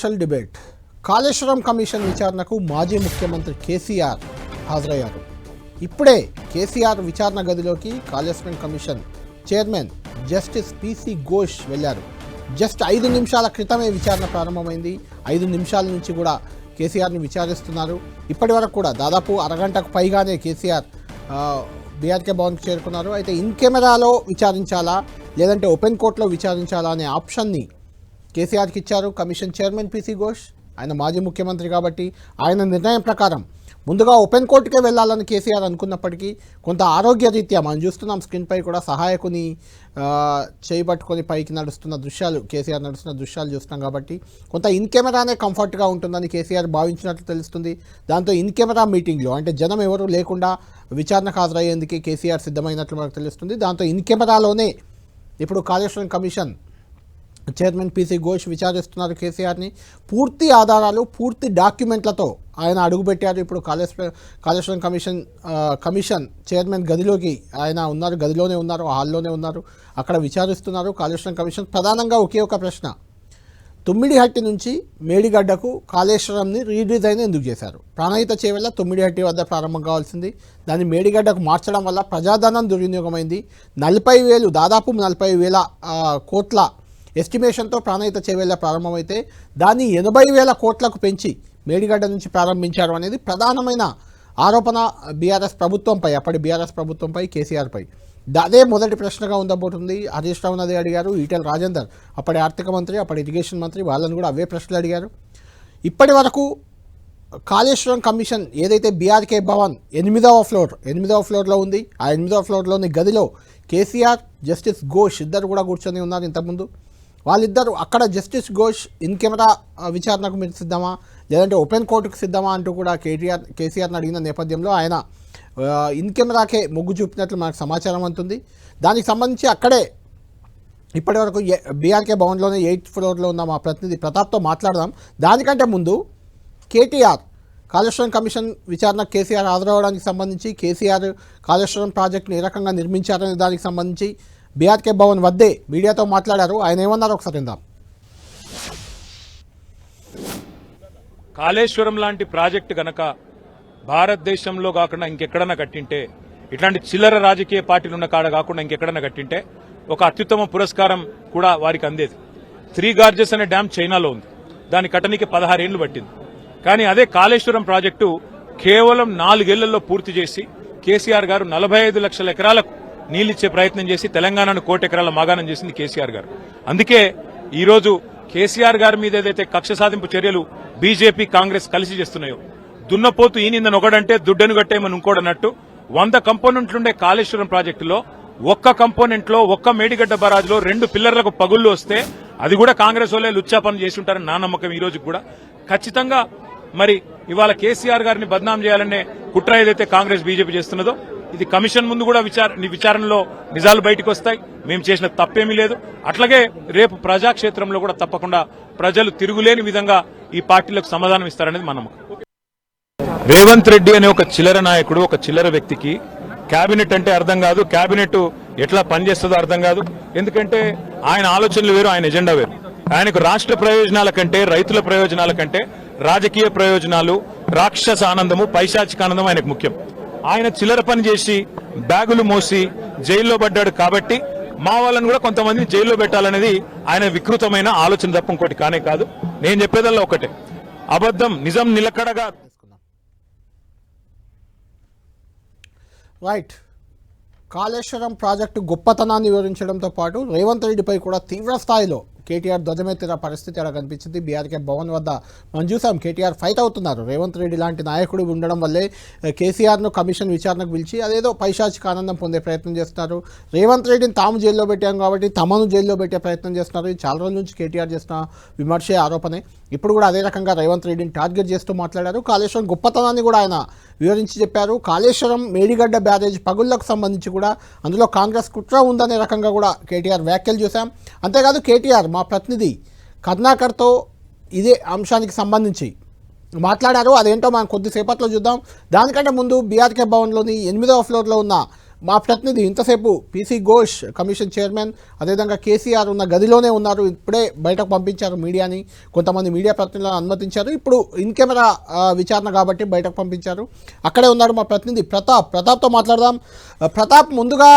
Controversial debate. Kaleshwaram commission విచారణకు మాజీ ముఖ్యమంత్రి కేసీఆర్ హాజరయ్యారు. ఇప్పుడే కేసీఆర్ విచారణ గదిలోకి Kaleshwaram commission chairman justice PC Ghosh వెళ్లారు. జస్ట్ 5 నిమిషాల క్రితమే విచారణ ప్రారంభమైంది. 5 నిమిషాల నుంచి కూడా కేసీఆర్ని విచారిస్తున్నారు. ఇప్పటి వరకు కూడా దాదాపు అరగంటకు పైగానే కేసీఆర్ బీఆర్కే భవన్కి చేరుకున్నారు. అయితే ఇన్ కెమెరాలో విచారించాలా లేదంటే ఓపెన్ కోర్టులో విచారించాలా అనే ఆప్షన్ని కేసీఆర్కి ఇచ్చారు కమిషన్ చైర్మన్ పిసి ఘోష్. ఆయన మాజీ ముఖ్యమంత్రి కాబట్టి ఆయన నిర్ణయం ప్రకారం ముందుగా ఓపెన్ కోర్టుకే వెళ్ళాలని కేసీఆర్ అనుకున్నప్పటికీ కొంత ఆరోగ్య రీత్యా మనం చూస్తున్నాం స్క్రీన్పై కూడా సహాయకుని చేయబట్టుకొని పైకి నడుస్తున్న దృశ్యాలు, కేసీఆర్ నడుస్తున్న దృశ్యాలు చూస్తున్నాం కాబట్టి కొంత ఇన్ కెమెరానే కంఫర్ట్గా ఉంటుందని కేసీఆర్ భావించినట్లు తెలుస్తుంది. దాంతో ఇన్ కెమెరా మీటింగ్లో అంటే జనం ఎవరు లేకుండా విచారణకు హాజరయ్యేందుకు కేసీఆర్ సిద్ధమైనట్లు మనకు తెలుస్తుంది. దాంతో ఇన్ కెమెరాలోనే ఇప్పుడు Kaleshwaram commission chairman PC Ghosh విచారిస్తున్నారు కేసీఆర్ని. పూర్తి ఆధారాలు, పూర్తి డాక్యుమెంట్లతో ఆయన అడుగుపెట్టారు. ఇప్పుడు కాళేశ్వరం కమిషన్ చైర్మన్ గదిలోకి ఆయన ఉన్నారు, గదిలోనే ఉన్నారు, హాల్లోనే ఉన్నారు, అక్కడ విచారిస్తున్నారు. కాళేశ్వరం కమిషన్ ప్రధానంగా ఒకే ఒక ప్రశ్న, తుమ్మిడిహట్టి నుంచి మేడిగడ్డకు కాళేశ్వరంని రీడిజైన్ ఎందుకు చేశారు? ప్రాణహిత చేవెళ్ళ తుమ్మిడిహట్టి వద్ద ప్రారంభం కావాల్సింది, దాన్ని మేడిగడ్డకు మార్చడం వల్ల ప్రజాధనం దుర్వినియోగమైంది. 40,000 దాదాపు 40,000 కోట్ల ఎస్టిమేషన్తో ప్రాణహిత చేవెళ్ళ ప్రారంభమైతే దాన్ని 80,000 కోట్లకు పెంచి మేడిగడ్డ నుంచి ప్రారంభించారు అనేది ప్రధానమైన ఆరోపణ బీఆర్ఎస్ ప్రభుత్వంపై, అప్పటి బీఆర్ఎస్ ప్రభుత్వంపై, కేసీఆర్పై. అదే మొదటి ప్రశ్నగా ఉండబోతుంది. హరీష్ రావును అదే అడిగారు, ఈటెల రాజేందర్ అప్పటి ఆర్థిక మంత్రి, అప్పటి ఇరిగేషన్ మంత్రి, వాళ్ళని కూడా అవే ప్రశ్నలు అడిగారు. ఇప్పటి వరకు కాళేశ్వరం కమిషన్ ఏదైతే బీఆర్కే భవన్ 8వ ఫ్లోర్లో ఉంది, ఆ 8వ ఫ్లోర్లోని గదిలో కేసీఆర్, జస్టిస్ ఘోష్ ఇద్దరు కూడా కూర్చొని ఉన్నారు. ఇంతకుముందు వాళ్ళిద్దరు అక్కడ జస్టిస్ ఘోష్ ఇన్ కెమెరా విచారణకు మీరు సిద్ధమా లేదంటే ఓపెన్ కోర్టుకు సిద్ధమా అంటూ కూడా కేసీఆర్ని అడిగిన నేపథ్యంలో ఆయన ఇన్ కెమెరాకే మొగ్గు చూపినట్లు మనకు సమాచారం అందుతుంది. దానికి సంబంధించి అక్కడే ఇప్పటివరకు బీఆర్కే భవన్లోనే 8th ఫ్లోర్లో ఉన్న మా ప్రతినిధి ప్రతాప్తో మాట్లాడదాం. దానికంటే ముందు కేటీఆర్ కాళేశ్వరం కమిషన్ విచారణ కేసీఆర్ హాజరవడానికి సంబంధించి, కేసీఆర్ కాళేశ్వరం ప్రాజెక్టును ఏ రకంగా నిర్మించారనే దానికి సంబంధించి బీఆర్కే భవన్ వద్దే మీడియాతో మాట్లాడారు. ఆయన ఏమన్నారు ఒకసారి విందాం. కాళేశ్వరం లాంటి ప్రాజెక్టు గనక భారతదేశంలో కాకుండా ఇంకెక్కడన్నా కట్టింటే, ఇట్లాంటి చిల్లర రాజకీయ పార్టీలు ఉన్న కాడ కాకుండా ఇంకెక్కడన్నా కట్టింటే ఒక అత్యుత్తమ పురస్కారం కూడా వారికి అందేది. 3 గార్జెస్ అనే డ్యామ్ చైనాలో ఉంది, దాని కట్టనికి 16 ఏళ్లు పట్టింది. కానీ అదే కాళేశ్వరం ప్రాజెక్టు కేవలం 4 ఏళ్లలో పూర్తి చేసి కేసీఆర్ గారు 45 లక్షల ఎకరాలకు నీళ్లిచ్చే ప్రయత్నం చేసి తెలంగాణను 1 కోటి ఎకరాల మాగాణం చేసింది కేసీఆర్ గారు. అందుకే ఈరోజు కేసీఆర్ గారి మీద ఏదైతే కక్ష సాధింపు చర్యలు బీజేపీ, కాంగ్రెస్ కలిసి చేస్తున్నాయో, దున్నపోతు ఈనిందని ఒకడంటే దుడ్డను కట్టేమని ఇంకోడన్నట్టు 100 కంపోనెంట్లుండే కాళేశ్వరం ప్రాజెక్టులో ఒక్క కంపోనెంట్లో, ఒక్క మేడిగడ్డ బరాజ్లో 2 పిల్లర్లకు పగుళ్లు వస్తే అది కూడా కాంగ్రెస్ వాళ్ళే లుచ్చా పని చేసి ఉంటారని నా నమ్మకం. ఈ రోజు కూడా ఖచ్చితంగా మరి ఇవాళ కేసీఆర్ గారిని బద్నాం చేయాలనే కుట్ర ఏదైతే కాంగ్రెస్, బీజేపీ చేస్తున్నదో, ఇది కమిషన్ ముందు కూడా విచారణలో నిజాలు బయటకు వస్తాయి. మేము చేసిన తప్పేమీ లేదు. అట్లాగే రేపు ప్రజాక్షేత్రంలో కూడా తప్పకుండా ప్రజలు తిరుగులేని విధంగా ఈ పార్టీలకు సమాధానం ఇస్తారనేది మా నమ్మకం. రేవంత్ రెడ్డి అనే ఒక చిల్లర నాయకుడు, ఒక చిల్లర వ్యక్తికి కేబినెట్ అంటే అర్థం కాదు, కేబినెట్ ఎట్లా పనిచేస్తుందో అర్థం కాదు. ఎందుకంటే ఆయన ఆలోచనలు వేరు, ఆయన ఎజెండా వేరు. ఆయనకు రాష్ట్ర ప్రయోజనాల కంటే, రైతుల ప్రయోజనాల కంటే రాజకీయ ప్రయోజనాలు, రాక్షస ఆనందము, పైశాచిక ఆనందం ఆయనకు ముఖ్యం. ఆయన చిల్లర పని చేసి బ్యాగులు మోసి జైల్లో పడ్డాడు కాబట్టి మా వాళ్ళని కూడా కొంతమందిని జైల్లో పెట్టాలనేది ఆయన వికృతమైన ఆలోచన తప్ప ఇంకోటి కానే కాదు. నేను చెప్పేదల్లా ఒకటే, అబద్ధం నిజం నిలకడగా. రైట్. కాళేశ్వరం ప్రాజెక్టు గొప్పతనాన్ని వివరించడంతో పాటు రేవంత్ రెడ్డిపై కూడా తీవ్ర స్థాయిలో కేటీఆర్ ధ్వజమెత్తిన పరిస్థితి అలా కనిపించింది. బీఆర్కే భవన్ వద్ద మనం చూసాం కేటీఆర్ ఫైట్ అవుతున్నారు. రేవంత్ రెడ్డి లాంటి నాయకుడు ఉండడం వల్లే కేసీఆర్ను కమిషన్ విచారణకు పిలిచి అదేదో పైశాచిక ఆనందం పొందే ప్రయత్నం చేస్తున్నారు. రేవంత్ రెడ్డిని తాము జైల్లో పెట్టాం కాబట్టి తమను జైల్లో పెట్టే ప్రయత్నం చేస్తున్నారు. ఇది చాలా రోజుల నుంచి కేటీఆర్ చేసిన విమర్శే, ఆరోపణే. ఇప్పుడు కూడా అదే రకంగా రేవంత్ రెడ్డిని టార్గెట్ చేస్తూ మాట్లాడారు. కాళేశ్వరం గొప్పతనాన్ని కూడా ఆయన వివరించి చెప్పారు. కాళేశ్వరం మేడిగడ్డ బ్యారేజ్ పగుళ్లకు సంబంధించి కూడా అందులో కాంగ్రెస్ కుట్ర ఉందనే రకంగా కూడా కేటీఆర్ వ్యాఖ్యలు చూసాం. అంతేకాదు కేటీఆర్ మా ప్రతినిధి కర్ణాకర్తో ఇదే అంశానికి సంబంధించి మాట్లాడారు. అదేంటో మనం కొద్దిసేపట్లో చూద్దాం. దానికంటే ముందు బీఆర్కే భవన్లోని 8వ ఫ్లోర్లో ఉన్న మా ప్రతినిధి ఇంతసేపు పీసీ ఘోష్ కమిషన్ చైర్మన్, అదేవిధంగా కేసీఆర్ ఉన్న గదిలోనే ఉన్నారు. ఇప్పుడే బయటకు పంపించారు మీడియాని, కొంతమంది మీడియా ప్రతినిధులను అనుమతించారు. ఇప్పుడు ఇన్ కెమెరా విచారణ కాబట్టి బయటకు పంపించారు. అక్కడే ఉన్నాడు మా ప్రతినిధి ప్రతాప్తో మాట్లాడదాం. ప్రతాప్, ముందుగా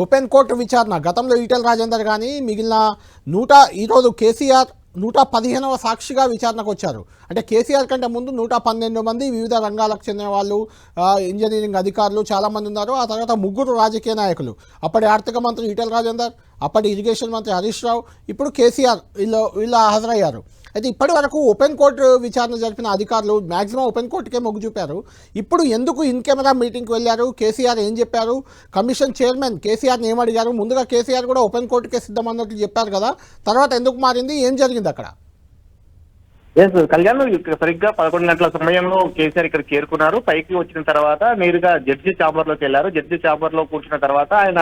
ఓపెన్ కోర్టు విచారణ, గతంలో ఈటెల రాజేందర్ కానీ మిగిలిన ఈరోజు కేసీఆర్ 115వ సాక్షిగా విచారణకు వచ్చారు. అంటే కేసీఆర్ కంటే ముందు 112 మంది వివిధ రంగాలకు చెందిన వాళ్ళు, ఇంజనీరింగ్ అధికారులు చాలామంది ఉన్నారు. ఆ తర్వాత 3 రాజకీయ నాయకులు, అప్పటి ఆర్థిక మంత్రి ఈటెల రాజేందర్, అప్పటి ఇరిగేషన్ మంత్రి హరీష్ రావు, ఇప్పుడు కేసీఆర్ వీళ్ళు హాజరయ్యారు. అయితే ఇప్పటి వరకు ఓపెన్ కోర్టు విచారణ జరిపిన అధికారులు మ్యాక్సిమం ఓపెన్ కోర్టుకే మొగ్గు చూపారు. ఇప్పుడు ఎందుకు ఇన్ కెమెరా మీటింగ్కి వెళ్ళారు? కేసీఆర్ ఏం చెప్పారు? కమిషన్ చైర్మన్ కేసీఆర్ని ఏమడిగారు? ముందుగా కేసీఆర్ కూడా ఓపెన్ కోర్టుకే సిద్ధమన్నట్లు చెప్పారు కదా, తర్వాత ఎందుకు మారింది? ఏం జరిగింది అక్కడ? ఎస్ కళ్యాణ్, సరిగ్గా 11 గంటల సమయంలో కేసీఆర్ ఇక్కడ చేరుకున్నారు. పైకి వచ్చిన తర్వాత నేరుగా జడ్జి ఛాంబర్ లోకి వెళ్లారు. జడ్జి ఛాంబర్ లో కూర్చున్న తర్వాత ఆయన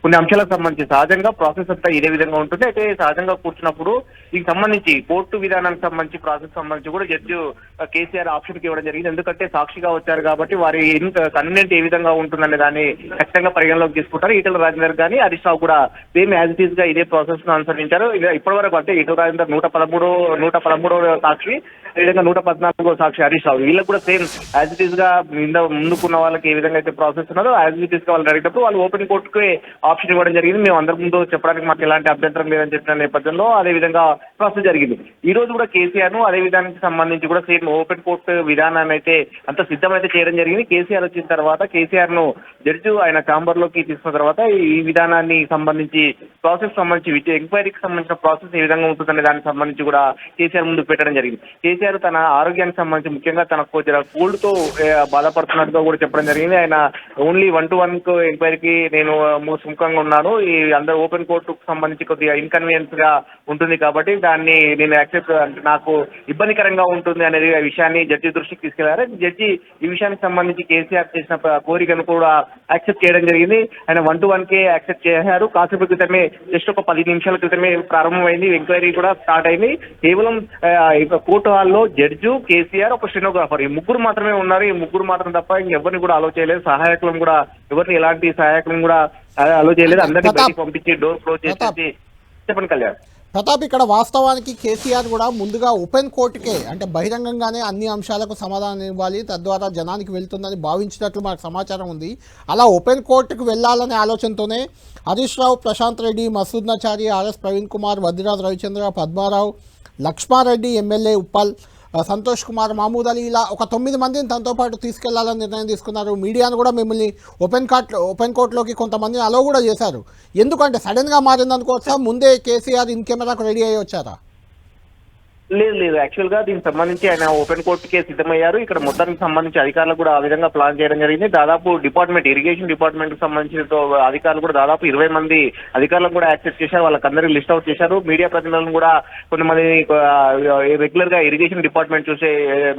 కొన్ని అంశాలకు సంబంధించి, సహజంగా ప్రాసెస్ అంతా ఇదే విధంగా ఉంటుంది. అయితే సహజంగా కూర్చున్నప్పుడు దీనికి సంబంధించి కోర్టు విధానానికి సంబంధించి ప్రాసెస్ సంబంధించి కూడా జడ్జి కేసీఆర్ ఆప్షన్ కి ఇవ్వడం జరిగింది. ఎందుకంటే సాక్షిగా వచ్చారు కాబట్టి వారి కన్వీనియంట్ ఏ విధంగా ఉంటుందనే దాన్ని ఖచ్చితంగా పరిగణలోకి తీసుకుంటారు. ఈటెల రాజేందర్ కానీ హరీష్ రావు కూడా సేమ్ యాజ్ ఇట్ ఈస్ గా ఇదే ప్రాసెస్ ను అనుసరించారు. ఇప్పటి వరకు అంటే ఈటెల రాజేందర్ 113వ సాక్షి, అదేవిధంగా 114వ సాక్షి హరీష్ రావు, వీళ్ళకి కూడా సేమ్ యాజ్ ఇట్ ఈస్ గా ముందుకున్న వాళ్ళకి ఏ విధంగా అయితే ప్రాసెస్ ఉన్నదో యాజ్ ఇట్ ఈస్ గా వాళ్ళు అడిగినప్పుడు వాళ్ళు ఓపెన్ కోర్టుకి ఆప్షన్ ఇవ్వడం జరిగింది. మేము అందరి ముందు చెప్పడానికి మాకు ఎలాంటి అభ్యంతరం లేదని చెప్పిన నేపథ్యంలో అదే విధంగా ప్రాసెస్ జరిగింది. ఈ రోజు కూడా కేసీఆర్ ను అదే విధానానికి సంబంధించి కూడా సేమ్ ఓపెన్ కోర్టు విధానాన్ని అయితే అంత సిద్ధమైతే చేయడం జరిగింది. కేసీఆర్ వచ్చిన తర్వాత కేసీఆర్ ను జడ్జి ఆయన ఛాంబర్ లోకి తీసుకున్న తర్వాత ఈ విధానాన్ని సంబంధించి ప్రాసెస్ సంబంధించి ఎంక్వైరీకి సంబంధించిన ప్రాసెస్ ఏ విధంగా ఉంటుందనే దానికి సంబంధించి కూడా కేసీఆర్ ముందు పెట్టడం జరిగింది. కేసీఆర్ తన ఆరోగ్యానికి సంబంధించి ముఖ్యంగా తన కోల్డ్ తో బాధపడుతున్నట్టుగా కూడా చెప్పడం జరిగింది. ఆయన ఓన్లీ 1-to-1 ఎంక్వైరీకి నేను సుముఖంగా ఉన్నాను, ఈ అందరూ ఓపెన్ కోర్టుకు సంబంధించి కొద్దిగా ఇన్కన్వీనియన్స్ గా ఉంటుంది కాబట్టి దాన్ని నేను యాక్సెప్ట్, నాకు ఇబ్బందికరంగా ఉంటుంది అనే విషయాన్ని జడ్జి దృష్టికి తీసుకెళ్లారు. జడ్జి ఈ విషయానికి సంబంధించి కేసీఆర్ చేసిన కోరికను కూడా యాక్సెప్ట్ చేయడం జరిగింది. ఆయన 1-to-1కే యాక్సెప్ట్ చేశారు. కాసేపు క్రితమే, జస్ట్ ఒక 10 నిమిషాల క్రితమే ప్రారంభమైంది, ఎంక్వైరీ కూడా స్టార్ట్ అయింది. కేవలం కోర్టు హాల్లో జడ్జి, కేసీఆర్, ఒక స్టెనోగ్రాఫర్, ఈ ముగ్గురు మాత్రమే ఉన్నారు. ఈ ముగ్గురు మాత్రం తప్ప ఇంకెవరిని కూడా అలో చేయలేదు. సహాయకులను కూడా ఎవరిని ఎలాంటి సహాయకులను కూడా అలో చేయలేదు. అందరినీ బయటికి పంపించి డోర్ క్లోజ్ చేసి. చెప్పండి కళ్యాణ్. ప్రతాప్, ఇక్కడ వాస్తవానికి కేసీఆర్ కూడా ముందుగా ఓపెన్ కోర్టుకే, అంటే బహిరంగంగానే అన్ని అంశాలకు సమాధానం ఇవ్వాలి, తద్వారా జనానికి వెళ్తుందని భావించినట్లు మనకు సమాచారం ఉంది. అలా ఓపెన్ కోర్టుకు వెళ్లాలనే ఆలోచనతోనే హరీష్ రావు, ప్రశాంత్ రెడ్డి, మసూద్ నచారి, ఆర్ఎస్ ప్రవీణ్ కుమార్, వద్దిరాజు రవిచంద్ర, పద్మారావు, లక్ష్మారెడ్డి, ఎమ్మెల్యే ఉప్పల్, సంతోష్ కుమార్, మహమూద్ అలీ, ఇలా ఒక 9 మందిని తనతో పాటు తీసుకెళ్లాలని నిర్ణయం తీసుకున్నారు. మీడియాను కూడా మిమ్మల్ని ఓపెన్ కోర్టులోకి కొంతమందిని అలో కూడా చేశారు. ఎందుకంటే సడన్గా మారిందనుకోవచ్చా? ముందే కేసీఆర్ ఇన్ కెమెరాకు రెడీ అయ్యి వచ్చారా? లేదు, యాక్చువల్ గా దీనికి సంబంధించి ఆయన ఓపెన్ కోర్టుకే సిద్ధమయ్యారు. ఇక్కడ మొత్తానికి సంబంధించి అధికారులు కూడా ఆ విధంగా ప్లాన్ చేయడం జరిగింది. దాదాపు డిపార్ట్మెంట్, ఇరిగేషన్ డిపార్ట్మెంట్ కి సంబంధించిన అధికారులు కూడా దాదాపు 20 మంది అధికారులను కూడా యాక్సెప్ట్ చేశారు. వాళ్ళకందరికీ లిస్ట్ అవుట్ చేశారు. మీడియా ప్రతినిధులను కూడా కొంతమంది రెగ్యులర్ గా ఇరిగేషన్ డిపార్ట్మెంట్ చూసే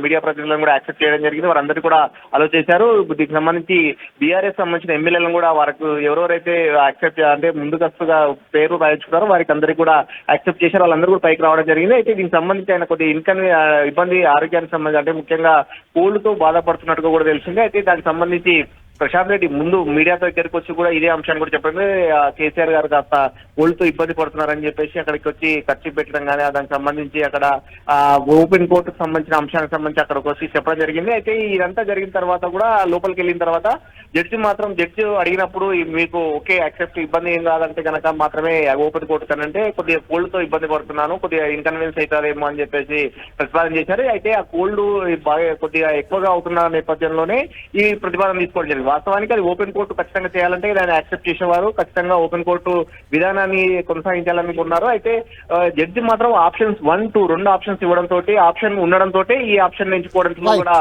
మీడియా ప్రతినిధులను కూడా యాక్సెప్ట్ చేయడం జరిగింది. వారందరూ కూడా అలో చేశారు. దీనికి సంబంధించి బీఆర్ఎస్ సంబంధించిన ఎమ్మెల్యేలను కూడా వారికి ఎవరెవరైతే యాక్సెప్ట్ అంటే ముందుకస్తుగా పేరు రాయించుకున్నారో వారికి అందరికీ కూడా యాక్సెప్ట్ చేశారు. వాళ్ళందరూ కూడా పైకి రావడం జరిగింది. అయితే దీనికి సంబంధించి ఆయన కొద్దిగా ఇబ్బంది, ఆరోగ్యానికి సంబంధించి అంటే ముఖ్యంగా కోల్డ్తో బాధపడుతున్నట్టుగా కూడా తెలిసింది. అయితే దానికి సంబంధించి ప్రశాంత్ రెడ్డి ముందు మీడియా దగ్గరికి వచ్చి కూడా ఇదే అంశాన్ని కూడా చెప్పండి, కేసీఆర్ గారు కాస్త కోల్డ్తో ఇబ్బంది పడుతున్నారని చెప్పేసి అక్కడికి వచ్చి ఖర్చు పెట్టడం కానీ దానికి సంబంధించి అక్కడ ఓపెన్ కోర్టుకు సంబంధించిన అంశానికి సంబంధించి అక్కడికి వచ్చి చెప్పడం జరిగింది. అయితే ఇదంతా జరిగిన తర్వాత కూడా లోపలికి వెళ్ళిన తర్వాత జడ్జి అడిగినప్పుడు మీకు ఓకే యాక్సెప్ట్, ఇబ్బంది ఏం కాదంటే కనుక మాత్రమే ఓపెన్ కోర్టు కనంటే కొద్దిగా కోల్డ్తో ఇబ్బంది పడుతున్నాను, కొద్దిగా ఇన్కన్వీనియన్స్ అవుతారేమో అని చెప్పేసి ప్రతిపాదన చేశారు. అయితే ఆ కోల్డ్ బాగా కొద్దిగా ఎక్కువగా అవుతున్న నేపథ్యంలోనే ఈ ప్రతిపాదన తీసుకోవడం జరిగింది. వాస్తవానికి అది ఓపెన్ కోర్టు ఖచ్చితంగా చేయాలంటే దాన్ని యాక్సెప్ట్ చేసేవారు, ఖచ్చితంగా ఓపెన్ కోర్టు విధానాన్ని కొనసాగించాలనుకున్నారు. అయితే జడ్జి మాత్రం ఆప్షన్స్ 1-2 2 ఆప్షన్స్ ఇవ్వడంతో, ఆప్షన్ ఉండడంతో ఈ ఆప్షన్ ఎంచుకోవడంతో కూడా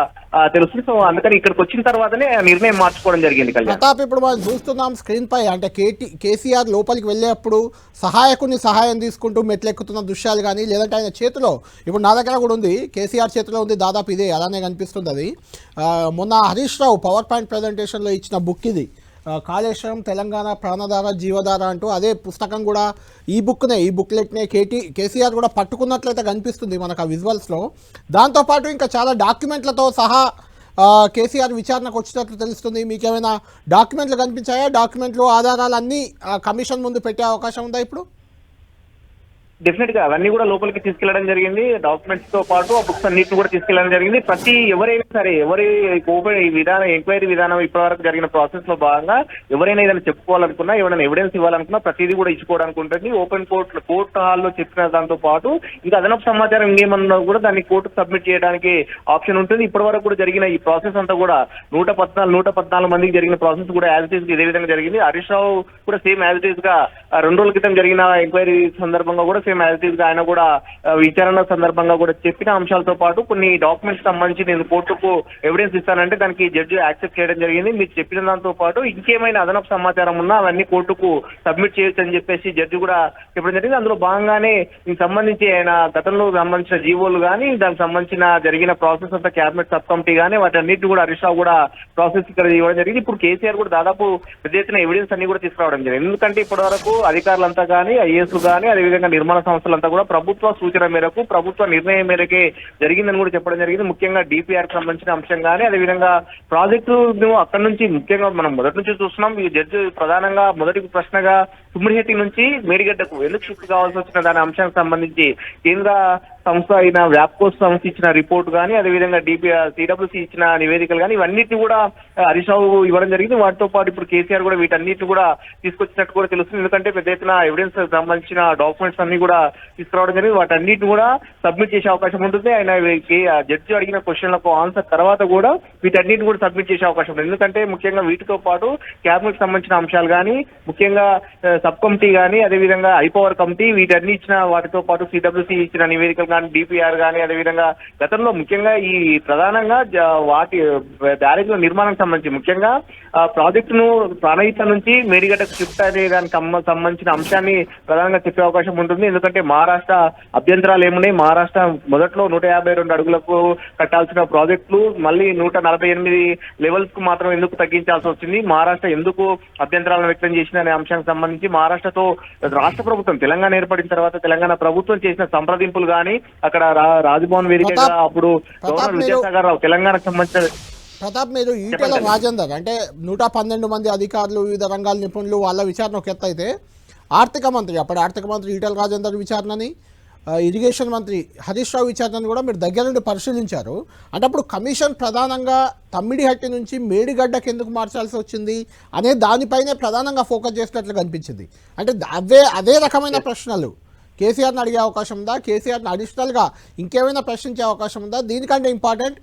తెలుస్తుంది. సో అందుకని ఇక్కడికి వచ్చిన తర్వాతనే నిర్ణయం మార్చుకోవడం జరిగింది. ప్రతాప్, ఇప్పుడు మనం చూస్తున్నాం స్క్రీన్ పై, అంటే కేసీఆర్ లోపలికి వెళ్ళేప్పుడు సహాయకుని సహాయం తీసుకుంటూ మెట్లెక్కుతున్న దృశ్యాలు కానీ, లేదంటే ఆయన చేతిలో, ఇప్పుడు నా దగ్గర కూడా ఉంది, కేసీఆర్ చేతిలో ఉంది, దాదాపు ఇదే అలానే కనిపిస్తుంది. అది మొన్న హరీష్ రావు పవర్ పాయింట్ ప్రజెంటేషన్లో ఇచ్చిన బుక్ ఇది, కాళేశ్వరం తెలంగాణ ప్రాణధార జీవధార అంటూ. అదే పుస్తకం కూడా ఈ బుక్లెట్నే కేసీఆర్ కూడా పట్టుకున్నట్లయితే కనిపిస్తుంది మనకు ఆ విజువల్స్లో. దాంతోపాటు ఇంకా చాలా డాక్యుమెంట్లతో సహా కేసీఆర్ విచారణకు వచ్చినట్లు తెలుస్తుంది. మీకేమైనా డాక్యుమెంట్లు కనిపించాయా? డాక్యుమెంట్లు ఆధారాలు అన్నీ కమిషన్ ముందు పెట్టే అవకాశం ఉందా ఇప్పుడు? డెఫినెట్ గా అవన్నీ కూడా లోపలికి తీసుకెళ్లడం జరిగింది. డాక్యుమెంట్స్ తో పాటు ఆ బుక్స్ అన్నిటిని కూడా తీసుకెళ్లడం జరిగింది. ఎవరైనా సరే ఈ విధానం ఎంక్వైరీ విధానం ఇప్పటివరకు జరిగిన ప్రాసెస్ లో భాగంగా ఎవరైనా ఏదైనా చెప్పుకోవాలనుకున్నా, ఏమైనా ఎవిడెన్స్ ఇవ్వాలనుకున్నా ప్రతిదీ కూడా ఇచ్చుకోవడానికి ఉంటుంది. ఓపెన్ కోర్టు హాల్లో చెప్పిన దాంతో పాటు ఇంకా అదనపు సమాచారం ఇంకేమన్నా కూడా దాన్ని కోర్టుకు సబ్మిట్ చేయడానికి ఆప్షన్ ఉంటుంది. ఇప్పటి వరకు కూడా జరిగిన ఈ ప్రాసెస్ అంతా కూడా 114 మందికి జరిగిన ప్రాసెస్ కూడా యాజ్ ఇట్ ఈస్ ఇదే విధంగా జరిగింది. హరీష్ రావు కూడా సేమ్ యాజ్ ఇట్ ఈస్ గా 2 రోజుల క్రితం జరిగిన ఎంక్వైరీ సందర్భంగా కూడా సేమ్ యాజ్ ఇట్ ఈస్ గా ఆయన కూడా విచారణ సందర్భంగా కూడా చెప్పిన అంశాలతో పాటు కొన్ని డాక్యుమెంట్స్ సంబంధించి నేను కోర్టుకు ఎవిడెన్స్ ఇస్తానంటే దానికి జడ్జి యాక్సెప్ట్ చేయడం జరిగింది. మీరు చెప్పిన దాంతో పాటు ఇంకేమైనా అదనపు సమాచారం ఉన్నా అవన్నీ కోర్టుకు సబ్మిట్ చేయొచ్చు అని చెప్పేసి జడ్జి కూడా చెప్పడం జరిగింది. అందులో భాగంగానే దీనికి సంబంధించి ఆయన గతంలో సంబంధించిన జీవోలు కానీ దానికి సంబంధించిన జరిగిన ప్రాసెస్ అంతా క్యాబినెట్ సబ్ కమిటీ కానీ వాటన్నిటిని కూడా హరీష్ రావు కూడా ప్రాసెస్ ఇక్కడ ఇవ్వడం జరిగింది. ఇప్పుడు కేసీఆర్ కూడా దాదాపు పెద్ద ఎత్తున ఎవిడెన్స్ అన్ని కూడా తీసుకురావడం జరిగింది. ఎందుకంటే ఇప్పటి వరకు అధికారులంతా కానీ ఐఏఎస్ కానీ అదేవిధంగా నిర్మాణ సంస్థలంతా కూడా ప్రభుత్వ సూచన మేరకు ప్రభుత్వ నిర్ణయం మేరకే జరిగిందని కూడా చెప్పడం జరిగింది. ముఖ్యంగా డిపిఆర్ కి సంబంధించిన అంశం కానీ అదేవిధంగా ప్రాజెక్టు అక్కడి నుంచి ముఖ్యంగా మనం మొదటి నుంచి చూస్తున్నాం. ఈ జడ్జి ప్రధానంగా మొదటి ప్రశ్నగా సుమ్మిడిహెట్టి నుంచి మేడిగడ్డకు ఎందుకు షిఫ్ట్ కావాల్సి వచ్చిన దాని అంశానికి సంబంధించి కేంద్ర సంస్థ అయిన వ్యాప్కోస్ సంస్థ ఇచ్చిన రిపోర్ట్ కానీ అదేవిధంగా సిడబ్ల్యూసీ ఇచ్చిన నివేదికలు కానీ ఇవన్నిటిని కూడా హరీష్ రావు ఇవ్వడం జరిగింది. వాటితో పాటు ఇప్పుడు కేసీఆర్ కూడా వీటన్నిటిని కూడా తీసుకొచ్చినట్టు కూడా తెలుస్తుంది. ఎందుకంటే పెద్ద ఎత్తున ఎవిడెన్స్ సంబంధించిన డాక్యుమెంట్స్ అన్ని కూడా తీసుకురావడం జరిగింది. వాటన్నిటిని కూడా సబ్మిట్ చేసే అవకాశం ఉంటుంది. ఆయన జడ్జి అడిగిన క్వశ్చన్లకు ఆన్సర్ తర్వాత కూడా వీటన్నిటిని కూడా సబ్మిట్ చేసే అవకాశం ఉంటుంది. ఎందుకంటే ముఖ్యంగా వీటితో పాటు క్యాబినెట్ సంబంధించిన అంశాలు కానీ ముఖ్యంగా సబ్ కమిటీ కానీ అదేవిధంగా ఐపవర్ కమిటీ వీటన్ని ఇచ్చిన వాటితో పాటు సిడబ్ల్యూసీ ఇచ్చిన నివేదికలు కానీ డిపిఆర్ కానీ అదేవిధంగా గతంలో ముఖ్యంగా ఈ ప్రధానంగా వాటి బ్యారేజ్ల నిర్మాణానికి సంబంధించి ముఖ్యంగా ప్రాజెక్టును ప్రాణహిత నుంచి మేడిగడ్డకు షిఫ్ట్ అనే దానికి సంబంధించిన అంశాన్ని ప్రధానంగా చెప్పే అవకాశం ఉంటుంది. ఎందుకంటే మహారాష్ట్ర అభ్యంతరాలు ఏమున్నాయి, మహారాష్ట్ర మొదట్లో 152 అడుగులకు కట్టాల్సిన ప్రాజెక్టులు మళ్ళీ 148 లెవెల్స్ కు మాత్రం ఎందుకు తగ్గించాల్సి వచ్చింది, మహారాష్ట్ర ఎందుకు అభ్యంతరాలను వ్యక్తం చేసిన అనే అంశానికి సంబంధించి మహారాష్ట్రతో రాష్ట్ర ప్రభుత్వం తెలంగాణ ఏర్పడిన తర్వాత తెలంగాణ ప్రభుత్వం చేసిన సంప్రదింపులు కానీ అక్కడ రాజ్భవన్ వేదికగా అప్పుడు గవర్నర్ విద్యాసాగర్ రావు తెలంగాణకు సంబంధించిన ప్రతాప్, మీరు ఈటెల రాజేందర్ అంటే 112 మంది అధికారులు వివిధ రంగాల నిపుణులు వాళ్ళ విచారణ ఒక ఎత్తు అయితే ఆర్థిక మంత్రి ఈటెల రాజేందర్ విచారణని ఇరిగేషన్ మంత్రి హరీష్ రావు విచారణను కూడా మీరు దగ్గర నుండి పరిశీలించారు. అంటే అప్పుడు కమిషన్ ప్రధానంగా తమ్మిడిహట్టి నుంచి మేడిగడ్డకి ఎందుకు మార్చాల్సి వచ్చింది అనే దానిపైనే ప్రధానంగా ఫోకస్ చేసినట్లు కనిపించింది. అంటే అదే రకమైన ప్రశ్నలు కేసీఆర్ని అడిగే అవకాశం ఉందా? కేసీఆర్ని అడిషనల్గా ఇంకేమైనా ప్రశ్నించే అవకాశం ఉందా? దీనికంటే ఇంపార్టెంట్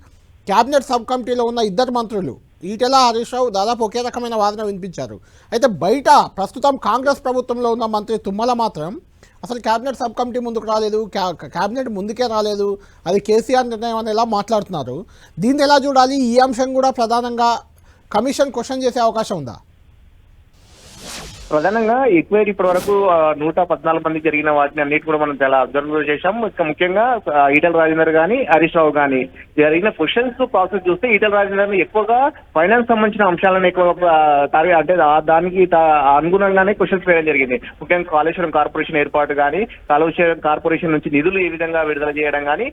క్యాబినెట్ సబ్ కమిటీలో ఉన్న ఇద్దరు మంత్రులు ఈటెల హరీష్ రావు దాదాపు ఒకే రకమైన వాదన వినిపించారు. అయితే బయట ప్రస్తుతం కాంగ్రెస్ ప్రభుత్వంలో ఉన్న మంత్రి తుమ్మల మాత్రం అసలు క్యాబినెట్ సబ్ కమిటీ ముందుకు రాలేదు, క్యాబినెట్ ముందుకే రాలేదు, అది కేసీఆర్ నిర్ణయం అని ఎలా మాట్లాడుతున్నారు. దీన్ని ఎలా చూడాలి? ఈ అంశం కూడా ప్రధానంగా కమిషన్ క్వశ్చన్ చేసే అవకాశం ఉందా? ప్రధానంగా ఎంక్వైరీ ఇప్పటి వరకు 114 మందికి జరిగిన వాటిని అన్నిటి కూడా మనం చాలా అబ్జర్వ్ చేశాం. ముఖ్యంగా ఈటెల రాజేందర్ కానీ హరీష్ రావు కానీ జరిగిన క్వశ్చన్స్ ప్రాసెస్ చూస్తే ఈటెల రాజేందర్ ఎక్కువగా ఫైనాన్స్ సంబంధించిన అంశాలను ఎక్కువగా అంటే దానికి అనుగుణంగానే క్వశ్చన్స్ వేయడం జరిగింది. ముఖ్యంగా కాళేశ్వరం కార్పొరేషన్ ఏర్పాటు కానీ కాళేశ్వరం కార్పొరేషన్ నుంచి నిధులు ఏ విధంగా విడుదల చేయడం కానీ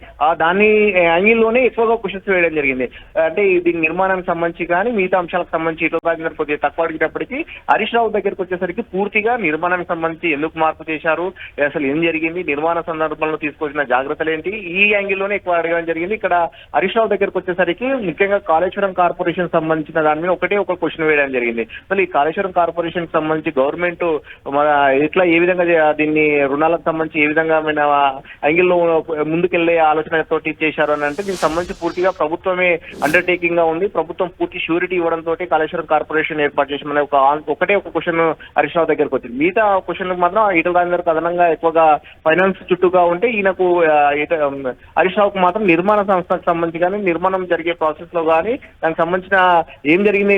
దాని యాంగిల్లోనే ఎక్కువగా క్వశ్చన్స్ వేయడం జరిగింది. అంటే దీని నిర్మాణానికి సంబంధించి కానీ మిగతా అంశాలకు సంబంధించి ఈటెల రాజేందర్ కొద్దిగా తక్కువ అడిగేటప్పటికీ హరీష్ రావు దగ్గరికి వచ్చేసరికి పూర్తిగా నిర్మాణానికి సంబంధించి ఎందుకు మార్పు చేశారు, అసలు ఏం జరిగింది, నిర్మాణ సందర్భంలో తీసుకొచ్చిన జాగ్రత్తలు ఏంటి, ఈ యాంగిల్లోనే ఎక్కువ అడగడం జరిగింది. ఇక్కడ హరీష్ రావు దగ్గరకు వచ్చేసరికి ముఖ్యంగా కాళేశ్వరం కార్పొరేషన్ సంబంధించిన దాని మీద ఒకటే ఒక క్వశ్చన్ వేయడం జరిగింది. అసలు ఈ కాళేశ్వరం కార్పొరేషన్ సంబంధించి గవర్నమెంట్ ఎట్లా ఏ విధంగా దీన్ని రుణాలకు సంబంధించి ఏ విధంగా యాంగిల్లో ముందుకెళ్లే ఆలోచనతో చేశారు అని అంటే దీనికి సంబంధించి పూర్తిగా ప్రభుత్వమే అండర్టేకింగ్ గా ఉంది, ప్రభుత్వం పూర్తి షూరిటీ ఇవ్వడంతో కాళేశ్వరం కార్పొరేషన్ ఏర్పాటు చేసిన ఒకటే ఒక క్వశ్చన్ హరీష్ రావు దగ్గరకు వచ్చింది. మిగతా క్వశ్చన్ మాత్రం ఈటెల రాజేందర్ అదనంగా ఎక్కువగా ఫైనాన్స్ చుట్టూగా ఉంటే ఈయనకు హరీష్ రావుకు మాత్రం నిర్మాణ సంస్థకు సంబంధించి కానీ నిర్మాణం జరిగే ప్రాసెస్ లో కానీ దానికి సంబంధించిన ఏం జరిగింది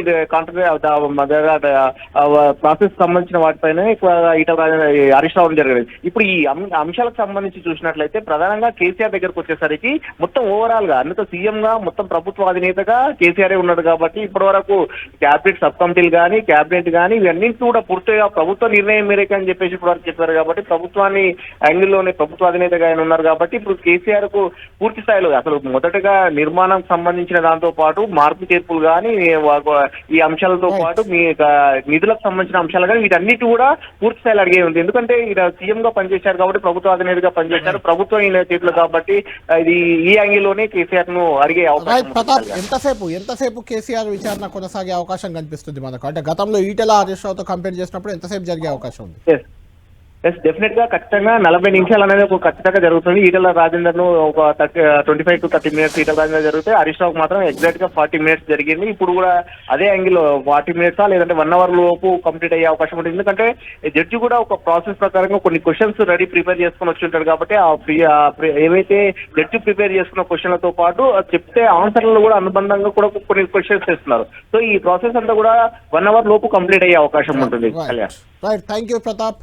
ప్రాసెస్ సంబంధించిన వాటిపైన ఎక్కువగా ఈటెల రాజేందర్ హరీష్ రావు జరిగింది. ఇప్పుడు ఈ అంశాలకు సంబంధించి చూసినట్లయితే ప్రధానంగా కేసీఆర్ దగ్గరకు వచ్చేసరికి మొత్తం ఓవరాల్ గా అన్నతో సీఎం గా మొత్తం ప్రభుత్వ అధినేతగా కేసీఆర్ ఉన్నాడు కాబట్టి ఇప్పటి వరకు క్యాబినెట్ సబ్ కమిటీలు కానీ క్యాబినెట్ కానీ ఇవన్నీ కూడా పూర్తి పూర్తిగా ప్రభుత్వ నిర్ణయం మేరకు అని చెప్పేసి ఇప్పుడు వారు చెప్పారు కాబట్టి ప్రభుత్వాన్ని యాంగిల్లోనే ప్రభుత్వ అధినేతగా ఆయన ఉన్నారు కాబట్టి ఇప్పుడు కేసీఆర్ కు పూర్తి స్థాయిలో అసలు మొదటగా నిర్మాణం సంబంధించిన దాంతో పాటు మార్పు చేర్పులు కానీ ఈ అంశాలతో పాటు మీ నిధులకు సంబంధించిన అంశాలు కానీ వీటన్నిటి కూడా పూర్తి స్థాయిలో అడిగే ఉంది. ఎందుకంటే ఈయన సీఎం గా పనిచేశారు కాబట్టి ప్రభుత్వ అధినేతగా పనిచేశారు, ప్రభుత్వం ఈయన చేతులు కాబట్టి ఇది ఈ యాంగిల్లోనే కేసీఆర్ ను అడిగే అవకాశం. ప్రతాప్, ఎంతసేపు కేసీఆర్ విచారణ కొనసాగే అవకాశం కనిపిస్తుంది మనకు? అంటే గతంలో ఈటెల హరీష్ రావుతో కంపేర్ చేసినప్పుడు ఎంతసేపు జరిగే అవకాశం ఉంది? డెఫినెట్ గా ఖచ్చితంగా 40 నిమిషాలు అనేది ఒక ఖచ్చితంగా జరుగుతుంది. ఈటెల రాజేందర్ ను ఒక 25 to 30 minutes ఈటెల రాజేందర్ జరిగితే హరీష్ రావుకి మాత్రం ఎగ్జాక్ట్ గా 40 minutes జరిగింది. ఇప్పుడు కూడా అదే యాంగిల్ 40 minutes లేదంటే 1 hour లోపు కంప్లీట్ అయ్యే అవకాశం ఉంటుంది. ఎందుకంటే జడ్జి కూడా ఒక ప్రాసెస్ ప్రకారంగా కొన్ని క్వశ్చన్స్ రెడీ ప్రిపేర్ చేసుకుని వచ్చి ఉంటాడు కాబట్టి ఏవైతే జడ్జి ప్రిపేర్ చేసుకున్న క్వశ్చన్లతో పాటు చెప్తే ఆన్సర్లు కూడా అనుబంధంగా కూడా కొన్ని క్వశ్చన్స్ ఇస్తున్నారు. సో ఈ ప్రాసెస్ అంతా కూడా 1 hour లోపు కంప్లీట్ అయ్యే అవకాశం ఉంటుంది. Right, thank you Pratap.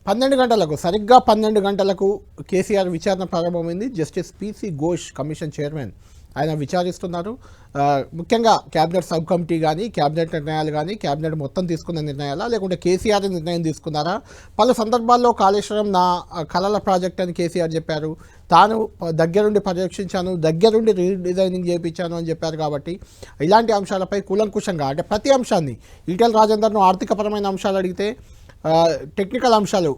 12 గంటలకు, సరిగ్గా 12 గంటలకు కేసీఆర్ విచారణ ప్రారంభమైంది. Justice PC Ghosh commission chairman ఆయన విచారిస్తున్నారు. ముఖ్యంగా క్యాబినెట్ సబ్ కమిటీ కానీ, క్యాబినెట్ నిర్ణయాలు కానీ, క్యాబినెట్ మొత్తం తీసుకున్న నిర్ణయాలా లేకుంటే కేసీఆర్ నిర్ణయం తీసుకున్నారా? పలు సందర్భాల్లో కాళేశ్వరం నా కలల ప్రాజెక్ట్ అని కేసీఆర్ చెప్పారు. తాను దగ్గరుండి పర్యవేక్షించాను, దగ్గరుండి రీడిజైనింగ్ చేయించాను అని చెప్పారు. కాబట్టి ఇలాంటి అంశాలపై కూలంకుషంగా, అంటే ప్రతి అంశాన్ని, ఈటెల రాజేందర్ను ఆర్థికపరమైన అంశాలు అడిగితే టెక్నికల్ అంశాలు,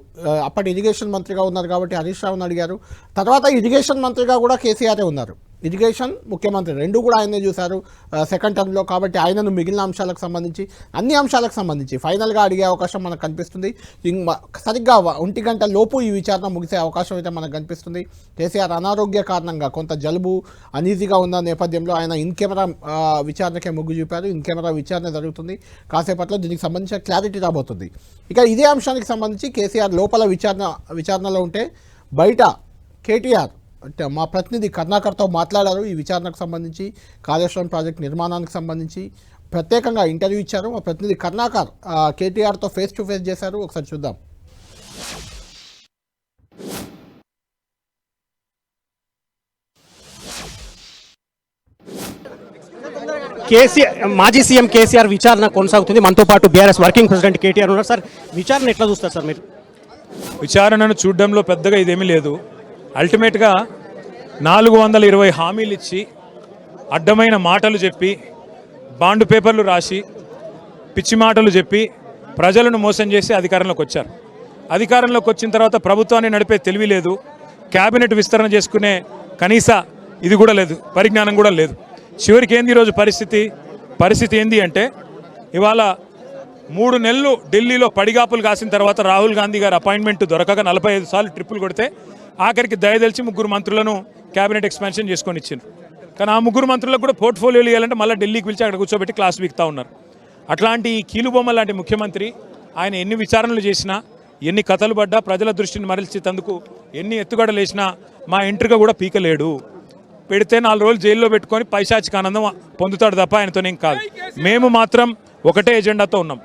అప్పటి ఇరిగేషన్ మంత్రిగా ఉన్నారు కాబట్టి హరీష్ రావును అడిగారు. తర్వాత ఇరిగేషన్ మంత్రిగా కూడా కేసీఆరే ఉన్నారు. ఇరిగేషన్ ముఖ్యమంత్రి రెండు కూడా ఆయనే చూశారు సెకండ్ టర్మ్లో. కాబట్టి ఆయనను మిగిలిన అంశాలకు సంబంధించి, అన్ని అంశాలకు సంబంధించి ఫైనల్గా అడిగే అవకాశం మనకు కనిపిస్తుంది. సరిగ్గా 1 గంట లోపు ఈ విచారణ ముగిసే అవకాశం అయితే మనకు కనిపిస్తుంది. కేసీఆర్ అనారోగ్య కారణంగా కొంత జలుబు అనీజీగా ఉన్న నేపథ్యంలో ఆయన ఇన్ కెమెరా విచారణకే మొగ్గు చూపారు. ఇన్ కెమెరా విచారణ జరుగుతుంది. కాసేపట్లో దీనికి సంబంధించిన క్లారిటీ రాబోతుంది. ఇక ఇదే అంశానికి సంబంధించి కేసీఆర్ లోపల విచారణలో ఉంటే, బయట కేటీఆర్ అంటే మా ప్రతినిధి కర్ణాకర్తో మాట్లాడారు. ఈ విచారణకు సంబంధించి, కాళేశ్వరం ప్రాజెక్ట్ నిర్మాణానికి సంబంధించి ప్రత్యేకంగా ఇంటర్వ్యూ ఇచ్చారు. మా ప్రతినిధి కర్ణాకర్ కేటీఆర్తో ఫేస్ టు ఫేస్ చేశారు. ఒకసారి చూద్దాం. మాజీ సీఎం కేసీఆర్ విచారణ కొనసాగుతుంది. మనతో పాటు బీఆర్ఎస్ వర్కింగ్ ప్రెసిడెంట్ కేటీఆర్ ఉన్నారు. సార్, విచారణ ఎట్లా చూస్తారు సార్ మీరు? విచారణను చూడడంలో పెద్దగా ఇదేమీ లేదు. అల్టిమేట్గా 420 హామీలు ఇచ్చి, అడ్డమైన మాటలు చెప్పి, బాండ్ పేపర్లు రాసి, పిచ్చి మాటలు చెప్పి ప్రజలను మోసం చేసి అధికారంలోకి వచ్చారు. అధికారంలోకి వచ్చిన తర్వాత ప్రభుత్వాన్ని నడిపే తెలివి లేదు, క్యాబినెట్ విస్తరణ చేసుకునే కనీస ఇది కూడా లేదు, పరిజ్ఞానం కూడా లేదు. చివరికి ఏంది ఈరోజు పరిస్థితి ఏంది అంటే, ఇవాళ 3 నెలలు ఢిల్లీలో పడిగాపులు కాసిన తర్వాత రాహుల్ గాంధీ గారు అపాయింట్మెంట్ దొరకక 45 సార్లు ట్రిప్పులు కొడితే ఆఖరికి దయదలిచి 3 మంత్రులను క్యాబినెట్ ఎక్స్పాన్షన్ చేసుకొని ఇచ్చిండ్రు. కానీ ఆ 3 మంత్రులకు కూడా పోర్ట్ఫోలియోలు ఇవ్వాలంటే మళ్ళీ ఢిల్లీకి పిలిచి అక్కడ కూర్చోబెట్టి క్లాస్ వీక్తా ఉన్నారు. అట్లాంటి కీలుబొమ్మ లాంటి ముఖ్యమంత్రి ఆయన ఎన్ని విచారణలు చేసినా, ఎన్ని కథలు పడ్డా, ప్రజల దృష్టిని మరల్చేందుకు ఎన్ని ఎత్తుగడలు వేసినా మా ఎంట్రీగా కూడా పీకలేడు. పెడితే 4 రోజులు జైల్లో పెట్టుకొని పైశాచిక ఆనందం పొందుతాడు తప్ప ఆయనతోనేం కాదు. మేము మాత్రం ఒకటే ఎజెండాతో ఉన్నాం.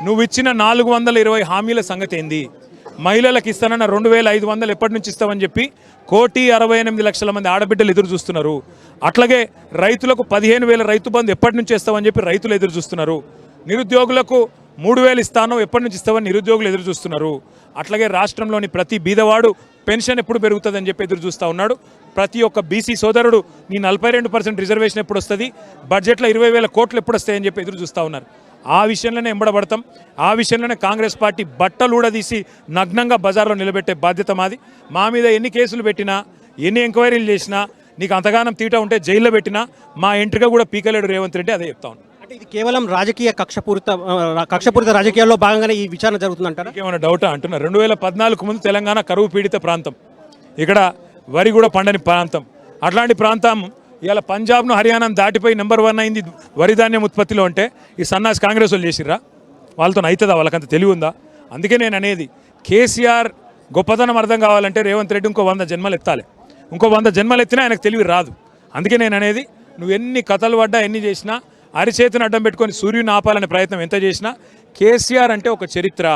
నువ్వు ఇచ్చిన 420 హామీల సంగతి ఏంది? మహిళలకు ఇస్తానన్న 2500 ఎప్పటి నుంచి ఇస్తామని చెప్పి 1,68,00,000 మంది ఆడబిడ్డలు ఎదురు చూస్తున్నారు. అట్లాగే రైతులకు 15,000 రైతు బంధు ఎప్పటి నుంచి ఇస్తామని చెప్పి రైతులు ఎదురు చూస్తున్నారు. నిరుద్యోగులకు 3,000 ఇస్తానో ఎప్పటి నుంచి ఇస్తామని నిరుద్యోగులు ఎదురు చూస్తున్నారు. అట్లాగే రాష్ట్రంలోని ప్రతి బీదవాడు పెన్షన్ ఎప్పుడు పెరుగుతుందని చెప్పి ఎదురు చూస్తూ ఉన్నాడు. ప్రతి ఒక్క బీసీ సోదరుడు నీ 42% రిజర్వేషన్ ఎప్పుడు వస్తుంది, బడ్జెట్లో 20,000 కోట్లు ఎప్పుడు వస్తాయని చెప్పి ఎదురు చూస్తూ ఉన్నారు. ఆ విషయంలోనే ఎంబడబడతాం. ఆ విషయంలోనే కాంగ్రెస్ పార్టీ బట్టలు ఊడదీసి నగ్నంగా బజార్లో నిలబెట్టే బాధ్యత మాది. మా మీద ఎన్ని కేసులు పెట్టినా, ఎన్ని ఎంక్వైరీలు చేసినా, నీకు అంతగానం తీట ఉంటే జైల్లో పెట్టినా మా ఎంట్రీగా కూడా పీకలేడు రేవంత్ రెడ్డి. అదే చెప్తా ఉన్నాను. అంటే ఇది కేవలం రాజకీయ కక్షపూరిత రాజకీయాల్లో భాగంగానే ఈ విచారణ జరుగుతుందంటారా? ఏమైనా డౌటా అంటున్నా? 2014 ముందు తెలంగాణ కరువు పీడిత ప్రాంతం, ఇక్కడ వరి కూడా పండని ప్రాంతం. అట్లాంటి ప్రాంతం ఇవాళ పంజాబ్ను హర్యానాను దాటిపోయి నెంబర్ 1 అయింది వరి ధాన్యం ఉత్పత్తిలో. అంటే ఈ సన్నాసి కాంగ్రెస్ వాళ్ళు చేసిర్రా? వాళ్ళతో అవుతుందా? వాళ్ళకంత తెలివి ఉందా? అందుకే నేను అనేది, కేసీఆర్ గొప్పతనం అర్థం కావాలంటే రేవంత్ రెడ్డి ఇంకో 100 జన్మలు ఎత్తాలి. ఇంకో 100 జన్మలు ఎత్తినా ఆయనకు తెలివి రాదు. అందుకే నేను అనేది, నువ్వు ఎన్ని కథలు పడ్డా, ఎన్ని చేసినా, అరిచేతిని అడ్డం పెట్టుకొని సూర్యుని ఆపాలనే ప్రయత్నం ఎంత చేసినా, కేసీఆర్ అంటే ఒక చరిత్ర.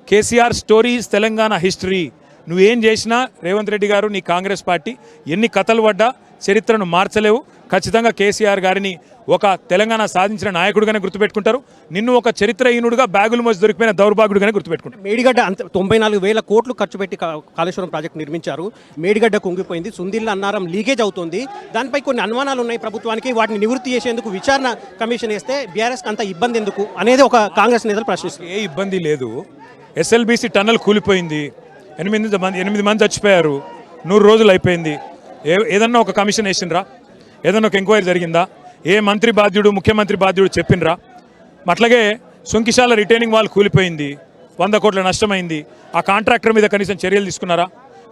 KCR stories Telangana history. నువ్వేం చేసినా రేవంత్ రెడ్డి గారు నీ కాంగ్రెస్ పార్టీ ఎన్ని కథలు పడ్డా చరిత్రను మార్చలేవు. ఖచ్చితంగా కేసీఆర్ గారిని ఒక తెలంగాణ సాధించిన నాయకుడిగానే గుర్తుపెట్టుకుంటారు. నిన్ను ఒక చరిత్రహీనుడుగా బ్యాగులు మోసి దొరికిపోయిన దౌర్భాగ్యుడిగానే గుర్తుపెట్టుకుంటారు. మేడిగడ్డ అంత 94,000 కోట్లు ఖర్చు పెట్టి కాళేశ్వరం ప్రాజెక్టు నిర్మించారు. మేడిగడ్డ కుంగిపోయింది, సుందిల్ల అన్నారం లీకేజ్ అవుతుంది. దానిపై కొన్ని అనుమానాలు ఉన్నాయి ప్రభుత్వానికి. వాటిని నివృత్తి చేసేందుకు విచారణ కమిషన్ వేస్తే బీఆర్ఎస్కి అంత ఇబ్బంది ఎందుకు అనేది ఒక కాంగ్రెస్ నేతలు ప్రశ్నిస్తారు. ఏ ఇబ్బంది లేదు. ఎస్ఎల్బీసీ టన్నల్ కూలిపోయింది, 8 మంది చచ్చిపోయారు, 100 రోజులు అయిపోయింది. ఏదన్నా ఒక కమిషన్ వేసిండ్రా? ఏదన్నా ఒక ఎంక్వైరీ జరిగిందా? ఏ మంత్రి బాధ్యుడు, ముఖ్యమంత్రి బాధ్యుడు చెప్పినరా? అట్లాగే సుంకిశాల రిటైనింగ్ వాల్ కూలిపోయింది, 100 కోట్ల నష్టమైంది. ఆ కాంట్రాక్టర్ మీద కనీసం చర్యలు తీసుకున్నారా?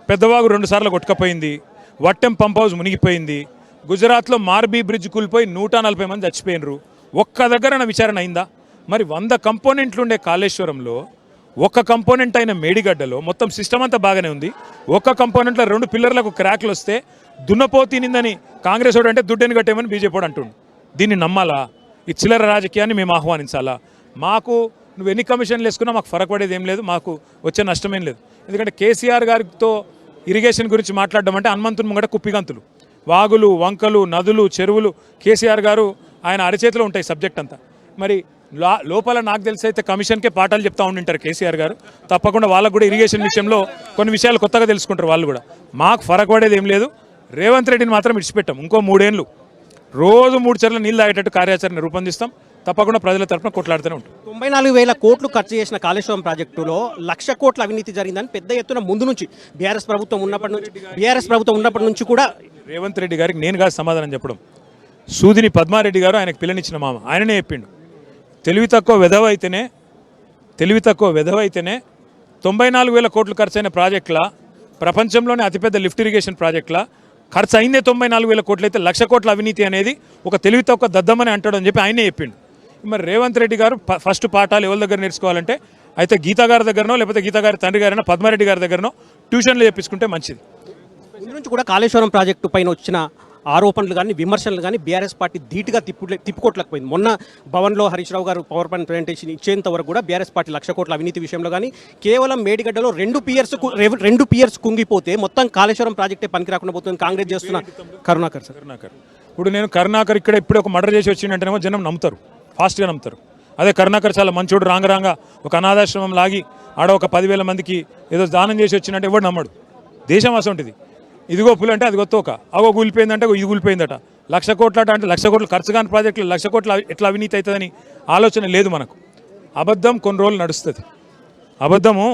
పెద్దవాగు 2 సార్లు కొట్టుకపోయింది, వట్టెం పంప్ హౌస్ మునిగిపోయింది, గుజరాత్లో మార్బీ బ్రిడ్జ్ కూలిపోయి 140 మంది చచ్చిపోయినరు. ఒక్క దగ్గర విచారణ అయిందా? మరి 100 కంపోనెంట్లు ఉండే కాళేశ్వరంలో ఒక్క కంపోనెంట్ అయిన మేడిగడ్డలో మొత్తం సిస్టమ్ అంతా బాగానే ఉంది. ఒక్క కంపోనెంట్లో 2 పిల్లర్లకు క్రాక్లు వస్తే దున్నపోతినిందని కాంగ్రెస్ వాడు అంటే దుడ్డని కట్టేమని బీజేపీ వాడు అంటుండు. దీన్ని నమ్మాలా? ఈ చిల్లర రాజకీయాన్ని మేము ఆహ్వానించాలా? మాకు నువ్వు ఎన్ని కమిషన్లు వేసుకున్నా మాకు ఫరక్ పడేది ఏం లేదు, మాకు వచ్చే నష్టమేం లేదు. ఎందుకంటే కేసీఆర్ గారితో ఇరిగేషన్ గురించి మాట్లాడడం అంటే హనుమంతుని ముంగట కుప్పిగంతులు. వాగులు, వంకలు, నదులు, చెరువులు కేసీఆర్ గారు ఆయన అరచేతిలో ఉంటాయి సబ్జెక్ట్ అంతా. మరి లోపల నాకు తెలిసి అయితే కమిషన్కే పాఠాలు చెప్తా ఉండింటారు కేసీఆర్ గారు. తప్పకుండా వాళ్ళకు కూడా ఇరిగేషన్ విషయంలో కొన్ని విషయాలు కొత్తగా తెలుసుకుంటారు వాళ్ళు కూడా. మాకు ఫరక్ పడేది ఏం లేదు. రేవంత్ రెడ్డిని మాత్రం ఇడిచిపెట్టాం. ఇంకో 3 ఏళ్ళు రోజు 3 చెర్ల నీళ్ళు తాగేటట్టు కార్యాచరణ రూపొందిస్తాం. తప్పకుండా ప్రజల తరఫున కొట్లాడుతూనే ఉంటాం. 94,000 కోట్లు ఖర్చు చేసిన కాళేశ్వరం ప్రాజెక్టులో 1,00,000 కోట్ల అవినీతి జరిగిందని పెద్ద ఎత్తున ముందు నుంచి బీఆర్ఎస్ ప్రభుత్వం ఉన్నప్పటి నుంచి కూడా రేవంత్ రెడ్డి గారికి నేను కాదు సమాధానం చెప్పడం. సూదిని పద్మారెడ్డి గారు ఆయనకు పిల్లనిచ్చిన మామ, ఆయననే చెప్పిండు. తెలివి తక్కువ వెధవ అయితేనే 94,000 కోట్లు ఖర్చైన ప్రాజెక్టుల, ప్రపంచంలోనే అతిపెద్ద లిఫ్ట్ ఇరిగేషన్ ప్రాజెక్టుల ఖర్చు అయిందే 94,000 కోట్లు అయితే 1,00,000 కోట్ల అవినీతి అనేది ఒక తెలివి తక్కువ దద్దమని అంటాడు అని చెప్పి ఆయనే చెప్పిండు. మరి రేవంత్ రెడ్డి గారు ఫస్ట్ పాఠాలు ఎవరి దగ్గర నేర్చుకోవాలంటే అయితే గీతా గారి దగ్గరనో లేకపోతే గీతా గారి తండ్రి గారైనా పద్మారెడ్డి గారి దగ్గరనో ట్యూషన్లు చెప్పించుకుంటే మంచిది. ముందు నుంచి కూడా కాళేశ్వరం ప్రాజెక్టు పైన వచ్చిన ఆరోపణలు కానీ విమర్శలు కానీ బీఆర్ఎస్ పార్టీ ధీటుగా తిప్పుకోట్లేకపోయింది. మొన్న భవన్లో హరీష్ రావు గారు పవర్ పాయింట్ ప్రజెంటేషన్ ఇచ్చేంత వరకు కూడా బీఆర్ఎస్ పార్టీ 1,00,000 కోట్ల అవినీతి విషయంలో కానీ కేవలం మేడిగడ్డలో 2 పియర్స్ కుంగిపోతే మొత్తం కాళేశ్వరం ప్రాజెక్టే పనికి రాకుండా పోతుంది కాంగ్రెస్ చేస్తున్న కరుణాకర్. ఇప్పుడు నేను కరుణాకర్ ఇక్కడ ఇప్పుడే ఒక మర్డర్ చేసి వచ్చిందంటేనేమో జనం నమ్ముతారు, ఫాస్ట్గా నమ్ముతారు. అదే కరుణాకర్ చాలా మంచోడు, రాంగ ఒక అనాథాశ్రమం లాగి ఆడ ఒక 10,000 మందికి ఏదో దానం చేసి వచ్చిందంటే ఎవడు నమ్మడు. దేశం అసంటిది. ఇదిగో పులు అంటే అది గొత్త ఒక అగో కూలిపోయిందంటే ఇది కూలిపోయిందట. 1,00,000 కోట్ల అంటే 1,00,000 కోట్లు ఖర్చు కాని ప్రాజెక్టులు 1,00,000 కోట్ల ఎట్లా అవినీతి అవుతుందని ఆలోచన లేదు మనకు. అబద్ధం కొన్ని రోజులు నడుస్తుంది. అబద్ధము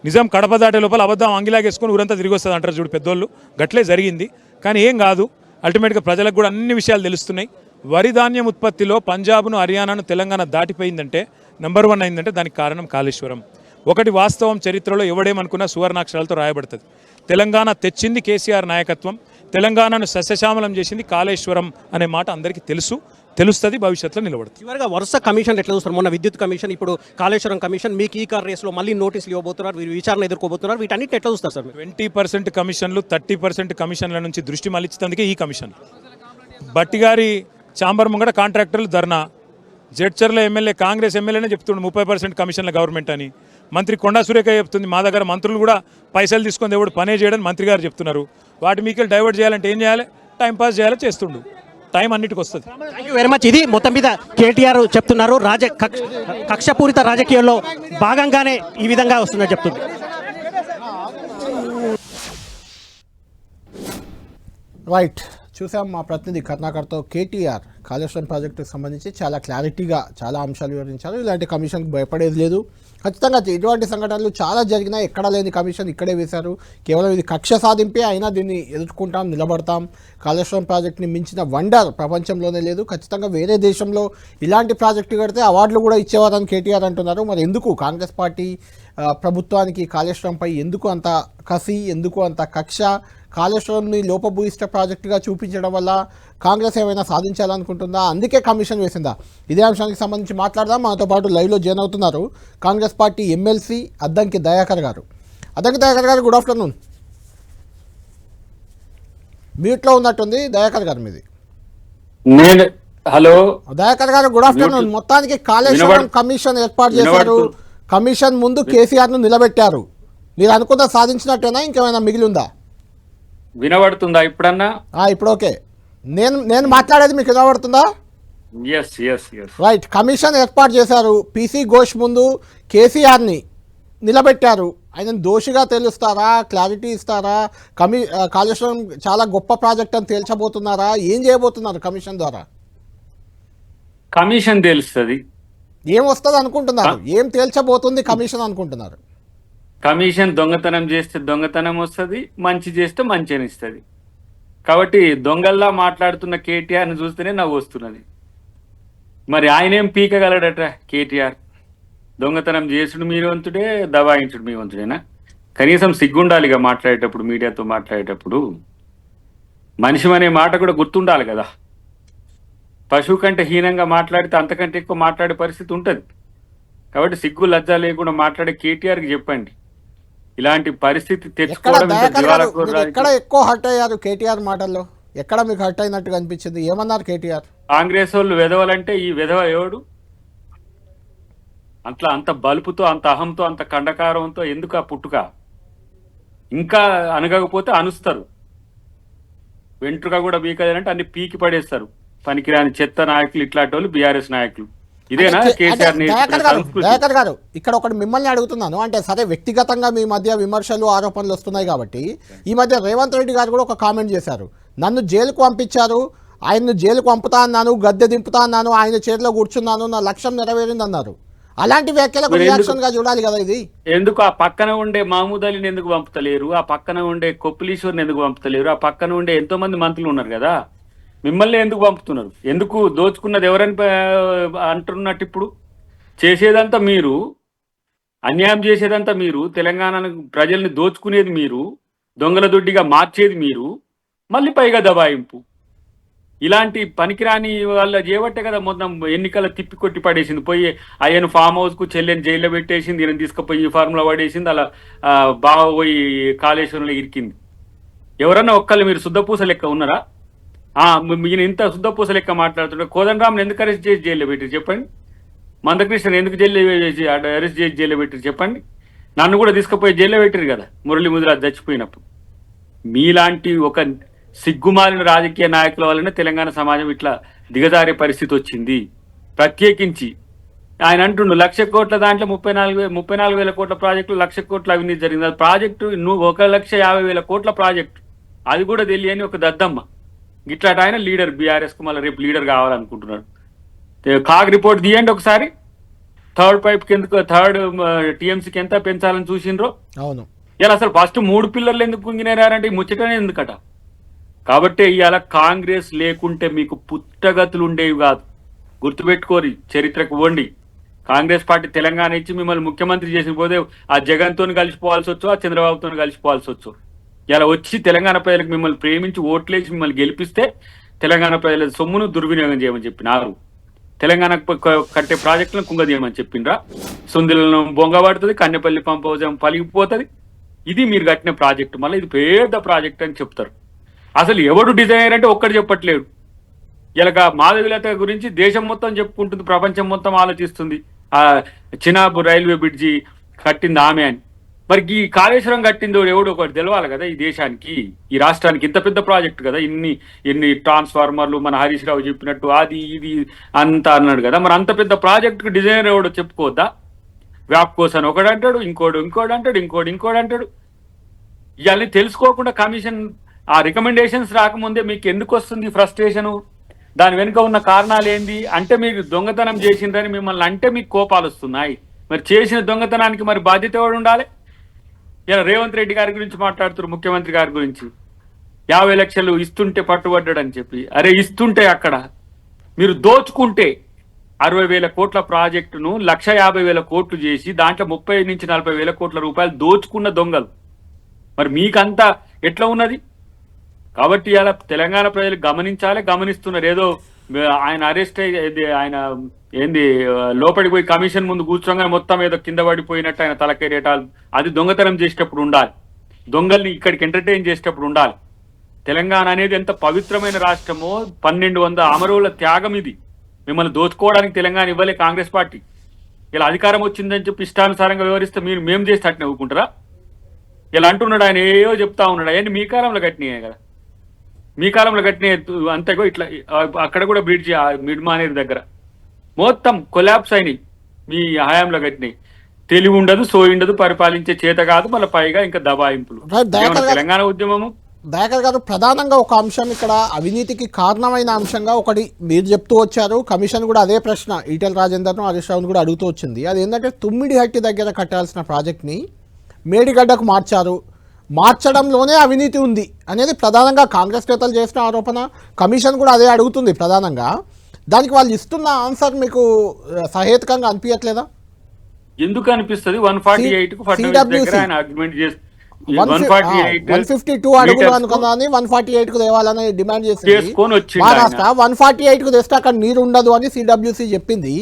నిజం కడప దాటే లోపల అబద్ధం అంగిలాగేసుకొని ఊరంతా తిరిగి వస్తుంది అంటారు చూడు పెద్దోళ్ళు. గట్లే జరిగింది. కానీ ఏం కాదు, అల్టిమేట్గా ప్రజలకు కూడా అన్ని విషయాలు తెలుస్తున్నాయి. వరి ధాన్యం ఉత్పత్తిలో పంజాబ్ను, హర్యానాను, తెలంగాణ దాటిపోయిందంటే నెంబర్ 1 అయిందంటే దానికి కారణం కాళేశ్వరం. ఒకటి వాస్తవం, చరిత్రలో ఎవడేమనుకున్నా సువర్ణాక్షరాలతో రాయబడుతుంది. తెలంగాణ తెచ్చింది కేసీఆర్ నాయకత్వం, తెలంగాణను సస్యశ్యామలం చేసింది కాళేశ్వరం అనే మాట అందరికీ తెలుస్తుంది, భవిష్యత్తులో నిలబడుతుంది. చివరిగా వరుస కమిషన్ ఎట్లా చూస్తారు? మొన్న విద్యుత్ కమిషన్, ఇప్పుడు కాళేశ్వరం కమిషన్, మీకు ఈ కార్ రేస్లో మళ్ళీ నోటీసులు ఇవ్వబోతున్నారు, వీరు విచారణ ఎదుర్కోబోతున్నారు. వీటన్నిటి ఎట్లా చూస్తారు సార్? 20% కమిషన్లు, 30% కమిషన్ల నుంచి దృష్టి మళ్లించేందుకే ఈ కమిషన్. బట్టిగారి ఛాంబర్ ముంగట కాంట్రాక్టర్లు ధర్నా, జడ్చర్ల ఎమ్మెల్యే కాంగ్రెస్ ఎమ్మెల్యేనే చెప్తుండు 30% కమిషన్ల గవర్నమెంట్ అని. మంత్రి కొండా సురేఖ చెప్తుంది, మా దగ్గర మంత్రులు కూడా పైసలు తీసుకొని ఎవడు పనే చేయడం మంత్రి గారు చెప్తున్నారు. వాటి మీకు డైవర్ట్ చేయాలంటే ఏం చేయాలి? టైం పాస్ చేయాలి, చేస్తుండు. టైం అన్నిటికి వస్తుంది. Thank you very much. ఇది మొత్తం మీద కేటీఆర్ చెప్తున్నారు, కక్షపూరిత రాజకీయాల్లో భాగంగానే ఈ విధంగా వస్తుందని చెప్తుంది. రైట్, చూసాం మా ప్రతినిధి కర్ణాకర్తో కేటీఆర్ కాళేశ్వరం ప్రాజెక్టుకు సంబంధించి చాలా క్లారిటీగా చాలా అంశాలు వివరించారు. ఇలాంటి కమిషన్కి భయపడేది లేదు. ఖచ్చితంగా ఇటువంటి సంఘటనలు చాలా జరిగినా ఎక్కడ లేని కమిషన్ ఇక్కడే వేశారు. కేవలం ఇది కక్ష సాధింపే, అయినా దీన్ని ఎదుర్కొంటాం, నిలబడతాం. కాళేశ్వరం ప్రాజెక్టుని మించిన వండర్ ప్రపంచంలోనే లేదు. ఖచ్చితంగా వేరే దేశంలో ఇలాంటి ప్రాజెక్టు కడితే అవార్డులు కూడా ఇచ్చేవారని కేటీఆర్ అంటున్నారు. మరి ఎందుకు కాంగ్రెస్ పార్టీ ప్రభుత్వానికి కాళేశ్వరంపై ఎందుకు అంత కసి, ఎందుకు అంత కక్ష? కాళేశ్వరంని లోపభూయిష్ట ప్రాజెక్టుగా చూపించడం వల్ల కాంగ్రెస్ ఏమైనా సాధించాలనుకుంటుందా? అందుకే కమిషన్ వేసిందా? ఇదే అంశానికి సంబంధించి మాట్లాడదాం. మనతో పాటు లైవ్లో జాయిన్ అవుతున్నారు కాంగ్రెస్ పార్టీ ఎమ్మెల్సీ అద్దంకి దయాకర్ గారు. అద్దంకి దయాకర్ గారు, గుడ్ ఆఫ్టర్నూన్. మ్యూట్లో ఉన్నట్టుంది దయాకర్ గారు మీది. హలో దయాకర్ గారు, గుడ్ ఆఫ్టర్నూన్. మొత్తానికి కాళేశ్వరం కమిషన్ ఏర్పాటు చేశారు. కమిషన్ ముందు కేసీఆర్ ను నిలబెట్టారు. మీరు అనుకున్న సాధించినట్టేనా ఇంకేమైనా మిగిలి ఉందా? వినబడుతుందా ఇప్పుడన్నా? ఇప్పుడు ఓకే. నేను మాట్లాడేది మీకు వినబడుతుందా? Yes yes yes. Right. Commission ఏర్పాటు చేశారు. పీసీ ఘోష్ ముందు కేసీఆర్ని నిలబెట్టారు. ఆయన దోషిగా తెలుస్తారా? క్లారిటీ ఇస్తారా? కాళేశ్వరం చాలా గొప్ప ప్రాజెక్ట్ అని తేల్చబోతున్నారా? ఏం చేయబోతున్నారు కమిషన్ ద్వారా? కమిషన్ తెలుస్తుంది. ఏం వస్తుంది అనుకుంటున్నారు? ఏం తేల్చబోతుంది కమిషన్ అనుకుంటున్నారు? కమిషన్ దొంగతనం చేస్తే దొంగతనం వస్తుంది, మంచి చేస్తే మంచి అనిస్తుంది. కాబట్టి దొంగల్లా మాట్లాడుతున్న కేటీఆర్ని చూస్తేనే నవ్వు వస్తున్నది. మరి ఆయనేం పీకగలడట కేటీఆర్? దొంగతనం చేసుడు మీ వంతుడే, దబాయించుడు మీ వంతుడేనా? కనీసం సిగ్గుండాలిగా మాట్లాడేటప్పుడు, మీడియాతో మాట్లాడేటప్పుడు. మనిషి అనే మాట కూడా గుర్తుండాలి కదా. పశువు కంటే హీనంగా మాట్లాడితే అంతకంటే ఎక్కువ మాట్లాడే పరిస్థితి ఉంటుంది. కాబట్టి సిగ్గు లజ్జ లేకుండా మాట్లాడే కేటీఆర్కి చెప్పండి, ఇలాంటి పరిస్థితి తెచ్చుకోవడం ఎక్కడ ఎక్కువ హర్ట్ అయ్యారు కేటీఆర్ మాటల్లో? ఎక్కడ మీకు హర్ట్ అయినట్టుగా అనిపించింది? ఏమన్నారు కేటీఆర్? కాంగ్రెస్ వాళ్ళు వెధవలంటే ఈ వెధవ ఎవడు? అట్లా అంత బలుపుతో, అంత అహంతో, అంత కండకారంతో ఎందుకు ఆ పుట్టుక? ఇంకా అనగకపోతే అనుస్తారు. వెంట్రుక కూడా బీకదంటే అన్ని పీకి పడేస్తారు. పనికిరాని చెత్త నాయకులు ఇట్లాంటి వాళ్ళు బీఆర్ఎస్ నాయకులు. ఇదేనా కేసీఆర్ దయాకర్ గారు, ఇక్కడ ఒకటి మిమ్మల్ని అడుగుతున్నాను. అంటే సరే, వ్యక్తిగతంగా మీ మధ్య విమర్శలు, ఆరోపణలు వస్తున్నాయి కాబట్టి ఈ మధ్య రేవంత్ రెడ్డి గారు కూడా ఒక కామెంట్ చేశారు. నన్ను జైలుకు పంపించారు, ఆయన్ను జైలుకు పంపుతా అన్నాను, గద్దె దింపుతా అన్నాను, ఆయన చేతిలో కూర్చున్నాను, నా లక్ష్యం నెరవేరింది అన్నారు. అలాంటి వ్యాఖ్యలకు రియాక్షన్ గా చూడాలి కదా ఇది. ఎందుకు ఆ పక్కన ఉండే మహమూద్ అలీని ఎందుకు పంపుతలేరు? ఆ పక్కన ఉండే కొప్పులీశ్వర్ని ఎందుకు పంపుతలేరు? ఆ పక్కన ఉండే ఎంతో మంది మంత్రులు ఉన్నారు కదా, మిమ్మల్ని ఎందుకు పంపుతున్నారు? ఎందుకు దోచుకున్నది ఎవరని అంటున్నట్టు? ఇప్పుడు చేసేదంతా మీరు, అన్యాయం చేసేదంతా మీరు, తెలంగాణ ప్రజల్ని దోచుకునేది మీరు, దొంగల దొడ్డిగా మార్చేది మీరు, మళ్ళీ పైగా దబాయింపు. ఇలాంటి పనికిరాని వాళ్ళ చేయబట్టే కదా మొత్తం ఎన్నికల తిప్పి కొట్టి పడేసింది. పోయి అయ్యను ఫామ్ హౌస్కు చెల్లెని జైల్లో పెట్టేసింది, ఈయన తీసుకుపోయి ఈ ఫార్ములా పడేసింది. అలా బాగా పోయి కాళేశ్వరంలో ఇరికింది. ఎవరన్నా ఒక్కళ్ళు మీరు శుద్ధపూస లెక్క ఉన్నారా? ఈయన ఇంత శుద్ధపూస లెక్క మాట్లాడుతుంటే కోదండరామ్ని ఎందుకు అరెస్ట్ చేసి జైల్లో పెట్టారు చెప్పండి? మందకృష్ణని ఎందుకు అరెస్ట్ చేసి జైల్లో పెట్టారు చెప్పండి? నన్ను కూడా తీసుకుపోయి జైల్లో పెట్టారు కదా మురళీ ముదిరాజ్ చచ్చిపోయినప్పుడు. మీలాంటి ఒక సిగ్గుమాలిన రాజకీయ నాయకుల వల్లనే తెలంగాణ సమాజం ఇట్లా దిగజారే పరిస్థితి వచ్చింది. ప్రత్యేకించి ఆయన అంటుండు 1,00,000 కోట్ల దాంట్లో 34,000 కోట్ల ప్రాజెక్టులు, 1,00,000 కోట్ల అవినీతి జరిగింది. అది ప్రాజెక్టు 1,50,000 కోట్ల ప్రాజెక్టు, అది కూడా తెలియని ఒక దద్దమ్మ. ఇట్లాంటి ఆయన లీడర్ బీఆర్ఎస్కు మళ్ళీ రేపు లీడర్ కావాలనుకుంటున్నాడు. కాగ్ రిపోర్ట్ తీయండి ఒకసారి. థర్డ్ పైప్కి ఎందుకు, థర్డ్ టీఎంసీకి ఎంత పెంచాలని చూసిండ్రో. అవును, ఇలా అసలు ఫస్ట్ 3 పిల్లర్లు ఎందుకు కుంగినారంటే ఈ ముచ్చటనే ఎందుకట. కాబట్టి ఇవాళ కాంగ్రెస్ లేకుంటే మీకు పుట్టగతులు ఉండేవి కాదు. గుర్తుపెట్టుకోరి, చరిత్రకు పోండి. కాంగ్రెస్ పార్టీ తెలంగాణ ఇచ్చి మిమ్మల్ని ముఖ్యమంత్రి చేసిన పోతే ఆ జగన్తో కలిసిపోవాల్సి వచ్చు, ఆ చంద్రబాబుతో కలిసిపోవాల్సి వచ్చు. ఇలా వచ్చి తెలంగాణ ప్రజలకు మిమ్మల్ని ప్రేమించి ఓట్లేసి మిమ్మల్ని గెలిపిస్తే తెలంగాణ ప్రజల సొమ్మును దుర్వినియోగం చేయమని చెప్పినారు. తెలంగాణ కట్టే ప్రాజెక్టులను కుంగదీయమని చెప్పిండ్రా? సుందిలను బొంగబడుతుంది, కన్నెపల్లి పంప్ హౌస్ పలిగిపోతుంది. ఇది మీరు కట్టిన ప్రాజెక్టు, మళ్ళీ ఇది పెద్ద ప్రాజెక్ట్ అని చెప్తారు. అసలు ఎవడు డిజైనర్ అంటే ఒక్కడు చెప్పట్లేడు. ఇలా మాధవిలత గురించి దేశం మొత్తం చెప్పుకుంటుంది, ప్రపంచం మొత్తం ఆలోచిస్తుంది. ఆ చినాబ్ రైల్వే బ్రిడ్జి కట్టింది ఆమె అని. మరి ఈ కాళేశ్వరం కట్టింది ఎవడు ఒకటి తెలవాలి కదా ఈ దేశానికి, ఈ రాష్ట్రానికి. ఇంత పెద్ద ప్రాజెక్టు కదా, ఎన్ని ట్రాన్స్ఫార్మర్లు, మన హరీష్ రావు చెప్పినట్టు అది ఇది అంతా అన్నాడు కదా. మరి అంత పెద్ద ప్రాజెక్టుకు డిజైనర్ ఎవడో చెప్పుకోవద్దా? వ్యాప్ కోసం ఒకడు అంటాడు, ఇంకోడు అంటాడు, ఇంకోడు అంటాడు. ఇవన్నీ తెలుసుకోకుండా కమిషన్ ఆ రికమెండేషన్స్ రాకముందే మీకు ఎందుకు వస్తుంది ఫ్రస్ట్రేషను? దాని వెనుక ఉన్న కారణాలు ఏంది అంటే, మీరు దొంగతనం చేసిందని మిమ్మల్ని అంటే మీకు కోపాలు వస్తున్నాయి. మరి చేసిన దొంగతనానికి మరి బాధ్యత ఎవరు ఉండాలి? ఇలా రేవంత్ రెడ్డి గారి గురించి మాట్లాడుతున్నారు, ముఖ్యమంత్రి గారి గురించి. 50 లక్షలు ఇస్తుంటే పట్టుబడ్డాడని చెప్పి. అరే ఇస్తుంటే అక్కడ మీరు దోచుకుంటే 60,000 కోట్ల ప్రాజెక్టును 1,50,000 కోట్లు చేసి దాంట్లో 30 నుంచి 40,000 కోట్ల రూపాయలు దోచుకున్న దొంగలు. మరి మీకంతా ఎట్లా ఉన్నది? కాబట్టి ఇలా తెలంగాణ ప్రజలు గమనిస్తున్నారు. ఏదో ఆయన అరెస్ట్ అయ్యి ఆయన ఏంది లోపలికి పోయి కమిషన్ ముందు కూర్చోగానే మొత్తం ఏదో కింద పడిపోయినట్టు ఆయన తలకేరేటాలు, అది దొంగతనం చేసేటప్పుడు ఉండాలి. దొంగల్ని ఇక్కడికి ఎంటర్టైన్ చేసేటప్పుడు ఉండాలి. తెలంగాణ అనేది ఎంత పవిత్రమైన రాష్ట్రమో, 1200 అమరుల త్యాగం ఇది. మిమ్మల్ని దోచుకోవడానికి తెలంగాణ ఇవ్వలే కాంగ్రెస్ పార్టీ. ఇలా అధికారం వచ్చిందని చెప్పి ఇష్టానుసారంగా వివరిస్తే మేము చేస్తే అట్నే ఊరుకుంటారా? ఇలా అంటున్నాడు ఆయన, ఏయో చెప్తా ఉన్నాడు. అవన్నీ మీ కాలంలో కట్టినాయే కదా, మీ కాలంలో కట్టిన అంతేగో ఇట్లా అక్కడ కూడా బ్రిడ్జి మిడ్ మానేరు దగ్గర మొత్తం కొలాప్స్ అయినాయి, మీ హయాంలో కట్టినాయి. తెలివి ఉండదు, సోయి ఉండదు, పరిపాలించే చేత కాదు, మళ్ళీ పైగా ఇంకా దబాయింపులు. తెలంగాణ ఉద్యమము దయాకర్ గారు, ప్రధానంగా ఒక అంశం ఇక్కడ అవినీతికి కారణమైన అంశంగా ఒకటి మీరు చెప్తూ వచ్చారు. కమిషన్ కూడా అదే ప్రశ్న ఈటెల రాజేందర్ను హరీష్ రావును కూడా అడుగుతూ వచ్చింది. అది ఏంటంటే తుమ్మిడిహట్టి దగ్గర కట్టాల్సిన ప్రాజెక్ట్ని మేడిగడ్డకు మార్చారు, మార్చడంలోనే అవినీతి ఉంది అనేది ప్రధానంగా కాంగ్రెస్ నేతలు చేసిన ఆరోపణ. కమిషన్ కూడా అదే అడుగుతుంది ప్రధానంగా. దానికి వాళ్ళు ఇస్తున్న ఆన్సర్ మీకు సహేతుకంగా అనిపించట్లేదా? ఎందుకు అనిపిస్తుంది? 148 కు దగ్గర ఆయన అగ్రిమెంట్ చేస్తారు. 152 అడుగులు అనుకున్నాను, 148 కు తేవాలని డిమాండ్ చేసింది మహారాష్ట్ర. 148 కు తెస్తే అక్కడ నీరు ఉండదు అని సిడబ్ల్యూసీ చెప్పింది.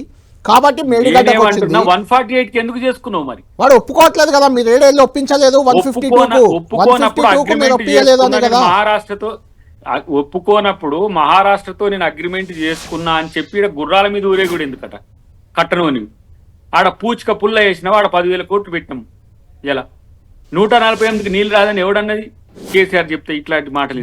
కాబట్టి మేడిగడ్డకు వచ్చింది. 148 కి ఎందుకు చేసుకున్నావు మరి? వాడు ఒప్పుకోవట్లేదు కదా, మీరు ఏడేళ్ళు ఒప్పించలేదు. 152 మీరు ఒప్పించలేదు అని కదా. మహారాష్ట్రతో ఒప్పుకోనప్పుడు మహారాష్ట్రతో నేను అగ్రిమెంట్ చేసుకున్నా అని చెప్పి గుర్రాల మీద ఊరేగుడు ఎందుకట? కట్టను ఆడ పూచిక పుల్ల వేసినావు, ఆడ 10,000 కోట్లు పెట్టినాం. ఎలా 148కి నీళ్ళు రాదని ఎవడన్నది? కేసీఆర్ చెప్తే ఇట్లాంటి మాటలు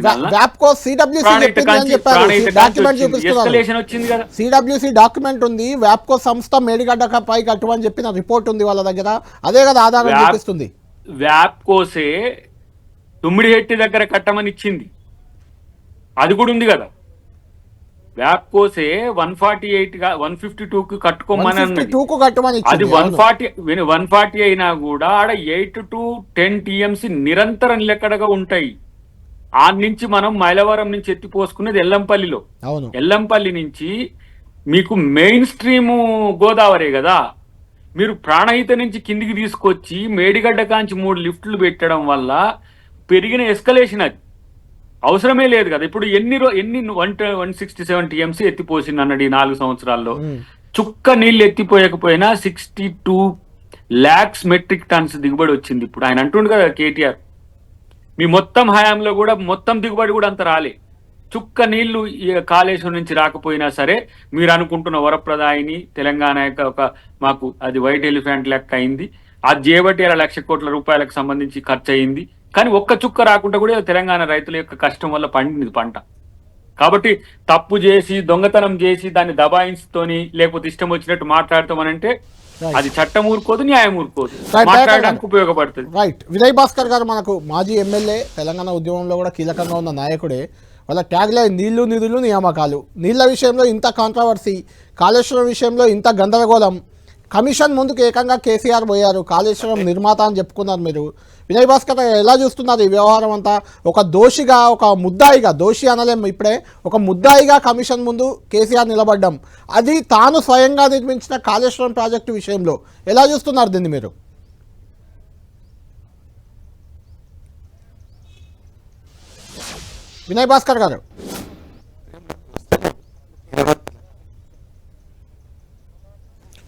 వచ్చింది కదా. సిడబ్ల్యూసీ డాక్యుమెంట్ ఉంది, వ్యాప్కో సంస్థ మేడిగడ్డ పై కట్టమని చెప్పిన రిపోర్ట్ ఉంది వాళ్ళ దగ్గర. అదే కదా ఆధారం చూపిస్తుంది. వ్యాప్కోసే తుమ్మిడిహెట్టి దగ్గర కట్టమని ఇచ్చింది, అది కూడా ఉంది కదా. వ్యాప్కోసే 148 152కు కట్టుకోమని అన్నది. అది 140 అయినా కూడా ఆడ 8 to 10 TMC నిరంతరం నిలకడగా ఉంటాయి. ఆ నుంచి మనం మైలవరం నుంచి ఎత్తిపోసుకునేది ఎల్లంపల్లిలో. ఎల్లంపల్లి నుంచి మీకు మెయిన్ స్ట్రీము గోదావరి కదా. మీరు ప్రాణహిత నుంచి కిందికి తీసుకొచ్చి మేడిగడ్డ కాంచి 3 లిఫ్ట్లు పెట్టడం వల్ల పెరిగిన ఎస్కలేషన్ అది అవసరమే లేదు కదా. ఇప్పుడు ఎన్ని 167 TMC ఎత్తిపోసింది అన్నది 4 సంవత్సరాల్లో. చుక్క నీళ్ళు ఎత్తిపోయకపోయినా 62 lakhs మెట్రిక్ టన్స్ దిగుబడి వచ్చింది. ఇప్పుడు ఆయన అంటుండు కదా కేటీఆర్, మీ మొత్తం హయాంలో కూడా మొత్తం దిగుబడి కూడా అంత రాలే. చుక్క నీళ్లు కాళేశ్వరం నుంచి రాకపోయినా సరే మీరు అనుకుంటున్న వరప్రదాయిని తెలంగాణ ఒక మాకు అది వైట్ ఎలిఫెంట్ లెక్క అయింది. అది చేయబట్టి 1,00,000 కోట్ల రూపాయలకు సంబంధించి ఖర్చు అయింది. కానీ ఒక్క చుక్క రాకుండా కూడా తెలంగాణ రైతుల యొక్క కష్టం వల్ల పండింది పంట. కాబట్టి తప్పు చేసి దొంగతనం చేసి దాన్ని దబాయించుతోని లేకపోతే ఇష్టం వచ్చినట్టు మాట్లాడతామనంటే అది చట్టం ఊరుకోదు, న్యాయం ఊరుకోదు, మాట్లాడడానికి ఉపయోగపడుతుంది. రైట్. వినయ్ భాస్కర్ గారు మనకు మాజీ ఎమ్మెల్యే, తెలంగాణ ఉద్యమంలో కూడా కీలకంగా ఉన్న నాయకుడే. వాళ్ళ ట్యాగ్ లైన్ నీళ్లు నిధులు నియామకాలు. నీళ్ల విషయంలో ఇంత కాంట్రవర్సీ, కాళేశ్వరం విషయంలో ఇంత గందరగోళం. కమిషన్ ముందుకు ఏకంగా కేసీఆర్ పోయారు, కాళేశ్వరం నిర్మాత అని చెప్పుకున్నారు మీరు. వినయ్ భాస్కర్ ఎలా చూస్తున్నారు ఈ వ్యవహారం అంతా? ఒక దోషిగా, ఒక ముద్దాయిగా, దోషి అనలేం ఇప్పుడే, ఒక ముద్దాయిగా కమిషన్ ముందు కేసీఆర్ నిలబడ్డం, అది తాను స్వయంగా నిర్మించిన కాళేశ్వరం ప్రాజెక్టు విషయంలో ఎలా చూస్తున్నారు దీన్ని మీరు? వినయ్ భాస్కర్ గారు,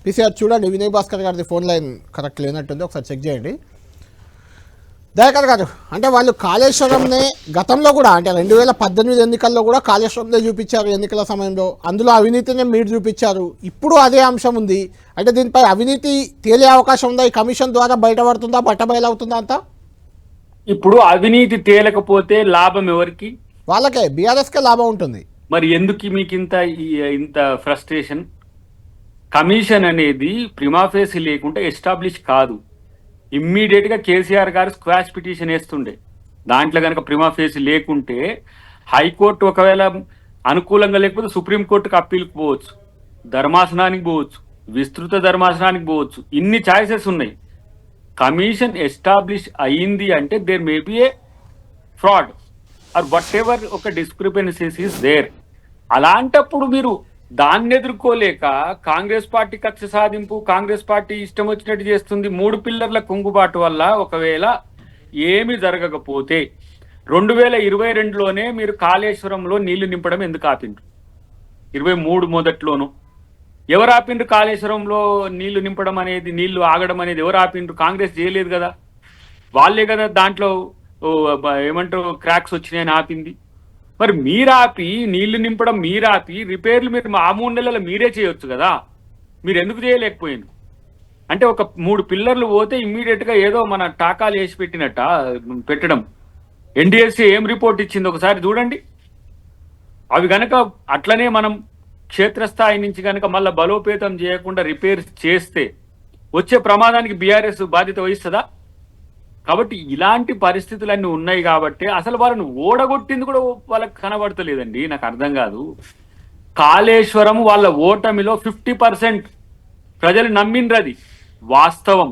పీసీఆర్ చూడండి, వినయ్ భాస్కర్ గారిది ఫోన్ లైన్ కరెక్ట్ లేనట్టుంది, ఒకసారి చెక్ చేయండి. దయాకర్ గారు, అంటే వాళ్ళు కాళేశ్వరంనే గతంలో కూడా, అంటే 2018 ఎన్నికల్లో కూడా కాళేశ్వరంనే చూపించారు ఎన్నికల సమయంలో, అందులో అవినీతినే మీరు చూపించారు. ఇప్పుడు అదే అంశం ఉంది. అంటే దీనిపై అవినీతి తేలే అవకాశం ఉందా? ఈ కమిషన్ ద్వారా బయటపడుతుందా, బట్టబయలవుతుందా అంతా? ఇప్పుడు అవినీతి తేలకపోతే లాభం ఎవరికి? వాళ్ళకే, బీఆర్ఎస్కే లాభం ఉంటుంది. మరి ఎందుకు మీకు ఇంత ఫ్రస్ట్రేషన్? కమిషన్ అనేది ప్రిమాఫేసి లేకుండా ఎస్టాబ్లిష్ కాదు. ఇమ్మీడియట్ గా కేసీఆర్ గారు స్క్వాష్ పిటిషన్ వేస్తుండే. దాంట్లో కనుక ప్రిమాఫేసి లేకుంటే హైకోర్టు ఒకవేళ అనుకూలంగా లేకపోతే సుప్రీంకోర్టుకు అప్పీల్కి పోవచ్చు, ధర్మాసనానికి పోవచ్చు, విస్తృత ధర్మాసనానికి పోవచ్చు. ఇన్ని ఛాయిసెస్ ఉన్నాయి. కమిషన్ ఎస్టాబ్లిష్ అయింది అంటే there may be a fraud or whatever, ఒక డిస్క్రిపెన్సీస్ ఈస్ దేర్. అలాంటప్పుడు మీరు దాన్ని ఎదుర్కోలేక కాంగ్రెస్ పార్టీ కక్ష సాధింపు, కాంగ్రెస్ పార్టీ ఇష్టం వచ్చినట్టు చేస్తుంది. 3 పిల్లర్ల కుంగుబాటు వల్ల ఒకవేళ ఏమి జరగకపోతే 2022లోనే మీరు కాళేశ్వరంలో నీళ్లు నింపడం ఎందుకు ఆపిండ్రు? 23 మొదట్లోనూ ఎవరు ఆపిండ్రు? కాళేశ్వరంలో నీళ్లు నింపడం అనేది, నీళ్లు ఆగడం అనేది ఎవరు ఆపిండ్రు? కాంగ్రెస్ చేయలేదు కదా, వాళ్ళే కదా దాంట్లో ఏమంటారు క్రాక్స్ వచ్చినాయని ఆపింది. మరి మీరాపి నీళ్లు నింపడం, మీరాపి రిపేర్లు మీరు ఆ 3 నెలలు మీరే చేయొచ్చు కదా, మీరు ఎందుకు చేయలేకపోయింది? అంటే ఒక 3 పిల్లర్లు పోతే ఇమ్మీడియట్ గా ఏదో మన టాకాలు వేసి పెట్టినట్ట పెట్టడం. ఎన్డీఎస్సీ ఏం రిపోర్ట్ ఇచ్చింది ఒకసారి చూడండి. అవి గనక అట్లనే మనం క్షేత్రస్థాయి నుంచి కనుక మళ్ళీ బలోపేతం చేయకుండా రిపేర్ చేస్తే వచ్చే ప్రమాదానికి బీఆర్ఎస్ బాధ్యత వహిస్తుందా? కాబట్టి ఇలాంటి పరిస్థితులన్నీ ఉన్నాయి కాబట్టి అసలు వాళ్ళని ఓడగొట్టింది కూడా వాళ్ళకి కనబడతలేదండి. నాకు అర్థం కాదు. కాళేశ్వరం వాళ్ళ ఓటమిలో 50% ప్రజలు నమ్మిండ్రు. అది వాస్తవం.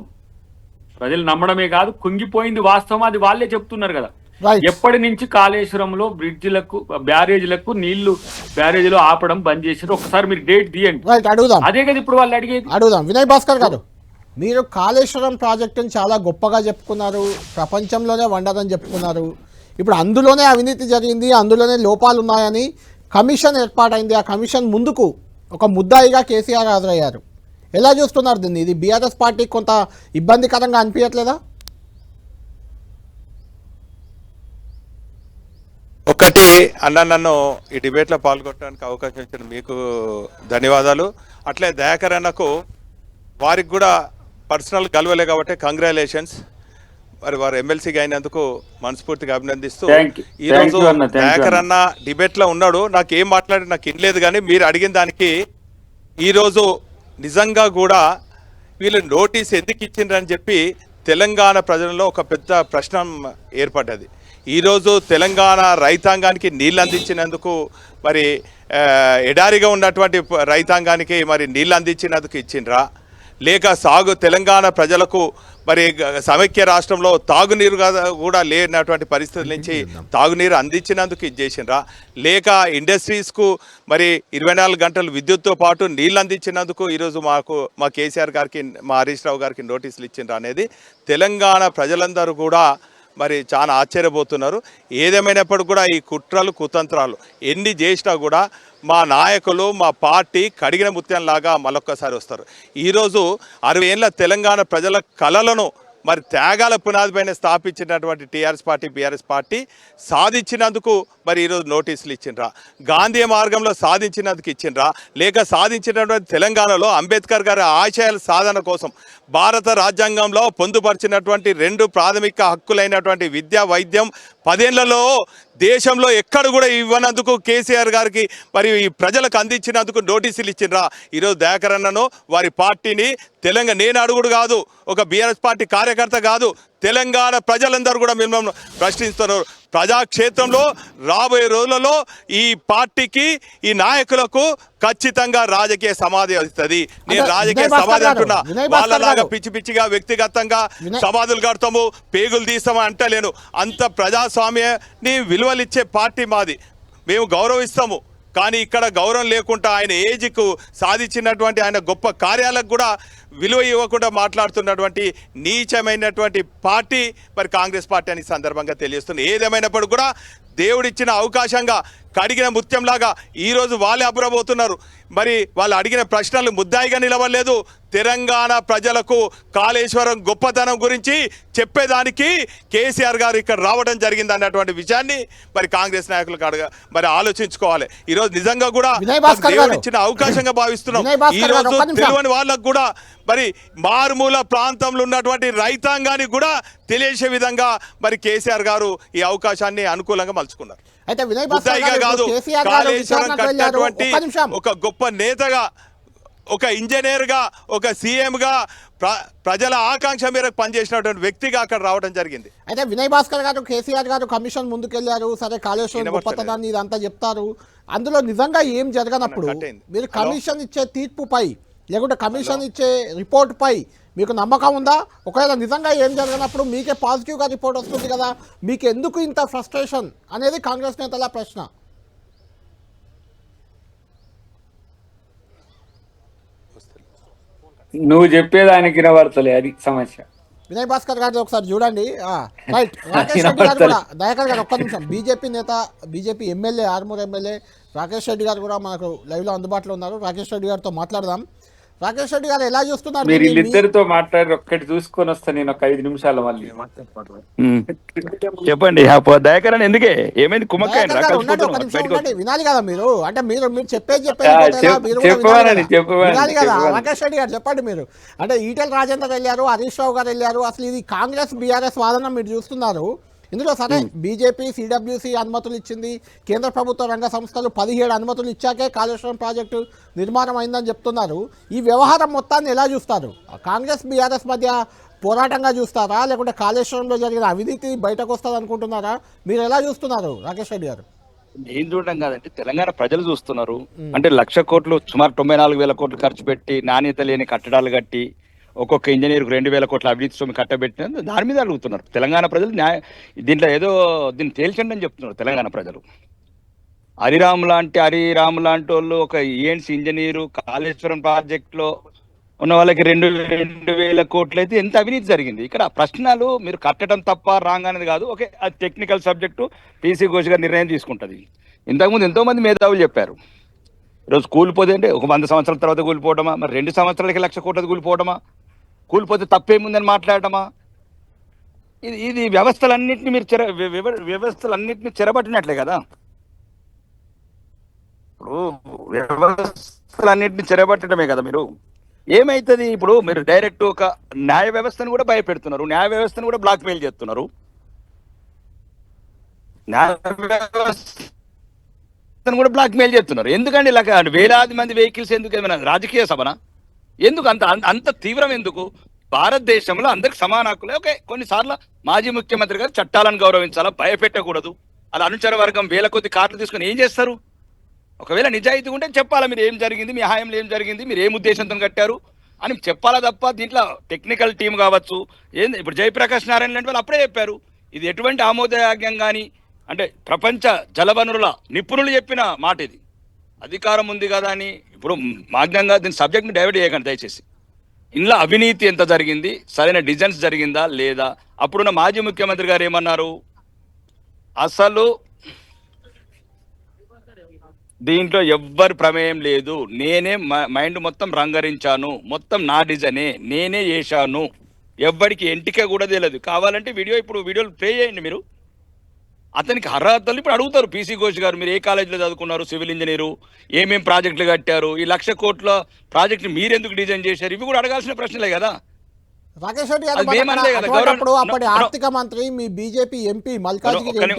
ప్రజలు నమ్మడమే కాదు, కుంగిపోయింది వాస్తవం. అది వాళ్ళే చెప్తున్నారు కదా. Right. ఎప్పటి నుంచి కాళేశ్వరంలో బ్రిడ్జిలకు బ్యారేజీలకు నీళ్లు బ్యారేజీలో ఆపడం బంద్ చేశారు? ఒకసారి మీరు డేట్ తీయండి. రైట్, అడుగుదాం అదే కదా ఇప్పుడు వాళ్ళు అడిగేది. అడుగుదాం. వినయ్ భాస్కర్ గారు, మీరు కాళేశ్వరం ప్రాజెక్టును చాలా గొప్పగా చెప్పుకున్నారు, ప్రపంచంలోనే వండదని చెప్పుకున్నారు. ఇప్పుడు అందులోనే అవినీతి జరిగింది, అందులోనే లోపాలు ఉన్నాయని కమిషన్ ఏర్పాటైంది. ఆ కమిషన్ ముందుకు ఒక ముద్దాయిగా కేసీఆర్ హాజరయ్యారు. ఎలా చూస్తున్నారు దీన్ని? ఇది బీఆర్ఎస్ పార్టీకి కొంత ఇబ్బందికరంగా అనిపించట్లేదా? ఒకటి అన్న, నన్ను ఈ డిబేట్లో పాల్గొనడానికి అవకాశం ఇచ్చిన మీకు ధన్యవాదాలు. అట్లే దయాకర్ అన్నకు, వారికి కూడా పర్సనల్ కలవలే కాబట్టి కంగ్రాచులేషన్స్. మరి వారు ఎమ్మెల్సీగా అయినందుకు మనస్ఫూర్తిగా అభినందిస్తూ, ఈరోజు దయాకర్ అన్న డిబేట్లో ఉన్నాడు. నాకు ఏం మాట్లాడి నాకు ఇనలేదు, కానీ మీరు అడిగిన దానికి ఈరోజు నిజంగా కూడా వీళ్ళు నోటీస్ ఎందుకు ఇచ్చిండ్రని చెప్పి తెలంగాణ ప్రజల్లో ఒక పెద్ద ప్రశ్న ఏర్పడ్డది. ఈరోజు తెలంగాణ రైతాంగానికి నీళ్ళు అందించినందుకు, మరి ఎడారిగా ఉన్నటువంటి రైతాంగానికి మరి నీళ్ళు అందించినందుకు ఇచ్చిండ్రా, లేక తెలంగాణ ప్రజలకు మరి సమైక్య రాష్ట్రంలో తాగునీరు కూడా లేనటువంటి పరిస్థితుల నుంచి తాగునీరు అందించినందుకు ఇది చేసిండ్రా, లేక ఇండస్ట్రీస్కు మరి 24 గంటలు విద్యుత్తో పాటు నీళ్ళు అందించినందుకు ఈరోజు మా కేసీఆర్ గారికి, మా హరీష్ రావు గారికి నోటీసులు ఇచ్చిండ్రా అనేది తెలంగాణ ప్రజలందరూ కూడా మరి చాలా ఆశ్చర్యపోతున్నారు. ఏదేమైనప్పటికీ కూడా ఈ కుట్రలు కుతంత్రాలు ఎన్ని చేసినా కూడా మా నాయకులు, మా పార్టీ కడిగిన ముత్యంలాగా మళ్ళొక్కసారి వస్తారు. ఈరోజు 60 ఏళ్ళ తెలంగాణ ప్రజల కలలను మరి త్యాగాల పునాదిపైన స్థాపించినటువంటి టీఆర్ఎస్ పార్టీ, బీఆర్ఎస్ పార్టీ సాధించినందుకు మరి ఈరోజు నోటీసులు ఇచ్చిండ్రా, గాంధీ మార్గంలో సాధించినందుకు ఇచ్చిండ్రా, లేక సాధించినటువంటి తెలంగాణలో అంబేద్కర్ గారి ఆశయాల సాధన కోసం భారత రాజ్యాంగంలో పొందుపరిచినటువంటి 2 ప్రాథమిక హక్కులైనటువంటి విద్య, వైద్యం 10 ఏళ్లలో దేశంలో ఎక్కడ కూడా ఇవ్వనందుకు కేసీఆర్ గారికి మరి ఈ ప్రజలకు అందించినందుకు నోటీసులు ఇచ్చిండ్రా. ఈరోజు దయాకర్ అన్నను, వారి పార్టీని నేను అడుగుడు కాదు, ఒక బీఆర్ఎస్ పార్టీ కార్యకర్త కాదు, తెలంగాణ ప్రజలందరూ కూడా మిమ్మల్ని ప్రశ్నిస్తున్నారు. ప్రజాక్షేత్రంలో రాబోయే రోజులలో ఈ పార్టీకి, ఈ నాయకులకు ఖచ్చితంగా రాజకీయ సమాధి వస్తుంది. నేను రాజకీయ సమాధి అంటున్నా, వాళ్ళలాగా పిచ్చి పిచ్చిగా వ్యక్తిగతంగా సమాధులు కడతాము, పేగులు తీస్తాము అంటలేను. అంత ప్రజాస్వామ్యాన్ని విలువలిచ్చే పార్టీ మాది, మేము గౌరవిస్తాము. కానీ ఇక్కడ గౌరవం లేకుండా ఆయన ఏజ్కు సాధించినటువంటి ఆయన గొప్ప కార్యాలకు కూడా విలువ ఇవ్వకుండా మాట్లాడుతున్నటువంటి నీచమైనటువంటి పార్టీ మరి కాంగ్రెస్ పార్టీ అని సందర్భంగా తెలియజేస్తుంది. ఏదేమైనప్పుడు కూడా దేవుడిచ్చిన అవకాశంగా కడిగిన ముత్యంలాగా ఈరోజు వాళ్ళే అబ్బురబోతున్నారు. మరి వాళ్ళు అడిగిన ప్రశ్నలు ముద్దాయిగా నిలవలేదు. తెలంగాణ ప్రజలకు కాళేశ్వరం గొప్పతనం గురించి చెప్పేదానికి కేసీఆర్ గారు ఇక్కడ రావడం జరిగింది అన్నటువంటి విషయాన్ని మరి కాంగ్రెస్ నాయకులకు మరి ఆలోచించుకోవాలి. ఈరోజు నిజంగా కూడా దేవుడిచ్చిన అవకాశంగా భావిస్తున్నాం. ఈరోజు తెలియని వాళ్ళకు కూడా మరి మారుమూల ప్రాంతంలో ఉన్నటువంటి రైతాంగానికి కూడా తెలియజేసే విధంగా మరి కేసీఆర్ గారు ఈ అవకాశాన్ని అనుకూలంగా మలుచుకున్నారు. అయితే వినయ్ భాస్కర్ గారు కాళేశ్వరం కట్టినటువంటి ఒక గొప్ప నేతగా, ఒక ఇంజనీర్గా, ఒక సీఎంగా ప్రజల ఆకాంక్ష మేరకు పనిచేసినటువంటి వ్యక్తిగా అక్కడ రావడం జరిగింది. అయితే వినయ్ భాస్కర్ గారు, కేసీఆర్ గారు కమిషన్ ముందుకెళ్లారు, సరే కాళేశ్వరం గొప్పతనాన్ని ఇదంతా చెప్తారు. అందులో నిజంగా ఏం జరగనప్పుడు మీరు కమిషన్ ఇచ్చే తీర్పుపై, లేకుంటే కమిషన్ ఇచ్చే రిపోర్ట్పై మీకు నమ్మకం ఉందా? ఒకవేళ నిజంగా ఏం జరిగినప్పుడు మీకే పాజిటివ్గా రిపోర్ట్ వస్తుంది కదా, మీకు ఎందుకు ఇంత ఫ్రస్ట్రేషన్ అనేది కాంగ్రెస్ నేతల ప్రశ్న. నువ్వు చెప్పేదానికి వినబడతలే, అది సమస్య. వినయ్ భాస్కర్ గారు ఒకసారి చూడండి. రైట్, రాకేష్ రెడ్డి గారు కూడా, దయాకర్ గారు ఒక్క నిమిషం, బీజేపీ నేత, BJP MLA, Armoor MLA Rakesh Reddy గారు కూడా మనకు లైవ్లో అందుబాటులో ఉన్నారు. రాకేష్ రెడ్డి గారితో మాట్లాడదాం. రాకేష్ రెడ్డి గారు ఎలా చూస్తున్నారు మీరు దీన్ని? వీళ్ళిద్దరితో మాట్లాడి ఒక్కటి చూసుకొని వస్తా నేను ఒక 5 నిమిషాలు మళ్ళీ. చెప్పండి దయాకరణ ఎందుకే ఏమైంది కుమ్మక్కాయండి దయాకర్ గారు ఉండండి, ఒక నిమిషం ఉండండి, వినాలి కదా మీరు. అంటే మీరు మీరు చెప్పేది మీరు కూడా వినాలి కదా. వినాలి కదా. రాకేష్ రెడ్డి గారు చెప్పండి మీరు. అంటే ఈటెల రాజేందర్ వెళ్ళారు, హరీష్ రావు గారు వెళ్ళారు. అసలు ఇది కాంగ్రెస్ బీఆర్ఎస్ వాదన మీరు చూస్తున్నారు. ఇందులో సరే బీజేపీ సిడబ్ల్యూసీ అనుమతులు ఇచ్చింది, కేంద్ర ప్రభుత్వ రంగ సంస్థలు 17 అనుమతులు ఇచ్చాకే కాళేశ్వరం ప్రాజెక్టు నిర్మాణం అయిందని చెప్తున్నారు. ఈ వ్యవహారం మొత్తాన్ని ఎలా చూస్తారు? కాంగ్రెస్ బీఆర్ఎస్ మధ్య పోరాటంగా చూస్తారా, లేకుంటే కాళేశ్వరంలో జరిగిన అవినీతి బయటకు వస్తుంది అనుకుంటున్నారా? మీరు ఎలా చూస్తున్నారు రాకేష్ రెడ్డి గారు? ఏం చూడడం కాదంటే తెలంగాణ ప్రజలు చూస్తున్నారు. అంటే 1,00,000 కోట్లు సుమారు 94,000 కోట్లు ఖర్చు పెట్టి నాణ్యత లేని కట్టడాలు కట్టి ఒక్కొక్క ఇంజనీర్కు 2,000 కోట్ల అవినీతి సొమ్ము కట్టబెట్టిన దాని మీద అడుగుతున్నారు తెలంగాణ ప్రజలు. దీంట్లో ఏదో దీన్ని తేల్చండి అని చెప్తున్నారు తెలంగాణ ప్రజలు. హరిరామ్ లాంటి వాళ్ళు ఒక ఈఎన్సీ ఇంజనీరు కాళేశ్వరం ప్రాజెక్టులో ఉన్న వాళ్ళకి 2,000 కోట్లు అయితే ఎంత అవినీతి జరిగింది. ఇక్కడ ప్రశ్నలు మీరు కట్టడం తప్ప రాంగ్ అనేది కాదు. ఓకే, అది టెక్నికల్ సబ్జెక్టు, పీసీ ఘోష్ గారు నిర్ణయం తీసుకుంటుంది. ఇంతకుముందు ఎంతో మంది మేధావులు చెప్పారు. ఈరోజు కూలిపోతే అంటే ఒక 100 సంవత్సరాల తర్వాత కూలిపోవడమా, మరి 2 సంవత్సరాలకి 1,00,000 కోట్లది కూలిపోవడమా, కూలిపోతే తప్పేముందని మాట్లాడటమా? ఇది వ్యవస్థలన్నింటినీ మీరు వ్యవస్థలన్నింటినీ చెరబట్టినట్లే కదా. ఇప్పుడు వ్యవస్థలన్నింటినీ చెరబట్టడమే కదా. మీరు ఏమైతుంది ఇప్పుడు మీరు డైరెక్ట్ ఒక న్యాయ వ్యవస్థను కూడా భయపెడుతున్నారు, న్యాయ వ్యవస్థను కూడా బ్లాక్ మెయిల్ చేస్తున్నారు. న్యాయ వ్యవస్థను కూడా బ్లాక్ మెయిల్ చేస్తున్నారు. ఎందుకండి ఇలా వేలాది మంది వెహికల్స్ ఎందుకు? ఏమైనా రాజకీయ సభనా? ఎందుకు అంత తీవ్రం ఎందుకు? భారతదేశంలో అందరికి సమాన హక్కులే. ఓకే, కొన్నిసార్లు మాజీ ముఖ్యమంత్రి గారు చట్టాలను గౌరవించాలా, భయపెట్టకూడదు. అలా అనుచర వర్గం వేల కొద్ది కార్లు తీసుకుని ఏం చేస్తారు? ఒకవేళ నిజాయితీ ఉంటే చెప్పాలా, మీరు ఏం జరిగింది, మీ హాయంలో ఏం జరిగింది, మీరు ఏం ఉద్దేశంతో కట్టారు అని చెప్పాలా తప్ప దీంట్లో టెక్నికల్ టీం కావచ్చు ఏంది. ఇప్పుడు జయప్రకాష్ నారాయణ లాంటి వాళ్ళు అప్పుడే చెప్పారు ఇది ఎటువంటి ఆమోదయోగ్యం కానీ, అంటే ప్రపంచ జలవనరుల నిపుణులు చెప్పిన మాట ఇది. అధికారం ఉంది కదా అని ఇప్పుడు మాగ్నంగా దీని సబ్జెక్ట్ని డైవర్ట్ చేయకండి దయచేసి. ఇందులో అవినీతి ఎంత జరిగింది, సరైన డిజైన్స్ జరిగిందా లేదా? అప్పుడున్న మాజీ ముఖ్యమంత్రి గారు ఏమన్నారు, అసలు దీంట్లో ఎవ్వరి ప్రమేయం లేదు, నేనే మైండ్ మొత్తం రంగరించాను, మొత్తం నా డిజైనే, నేనే చేశాను, ఎవ్వడికి ఎంటిక కూడా తెలియదు. కావాలంటే వీడియోలు ప్లే చేయండి మీరు. అతనికి అర్హతలు ఇప్పుడు అడుగుతారు. పీసీ ఘోష్ గారు మీరు ఏ కాలేజీలో చదువుకున్నారు, సివిల్ ఇంజనీరు, ఏమేం ప్రాజెక్టులు కట్టారు, ఈ 1,00,000 కోట్ల ప్రాజెక్టు మీరెందుకు డిజైన్ చేశారు, ఇవి కూడా అడగాల్సిన ప్రశ్నలే కదా. రాకేష్ రెడ్డి గారు అప్పటి ఆర్థిక మంత్రి మీ బీజేపీ ఎంపీ మల్కాజ్గిరి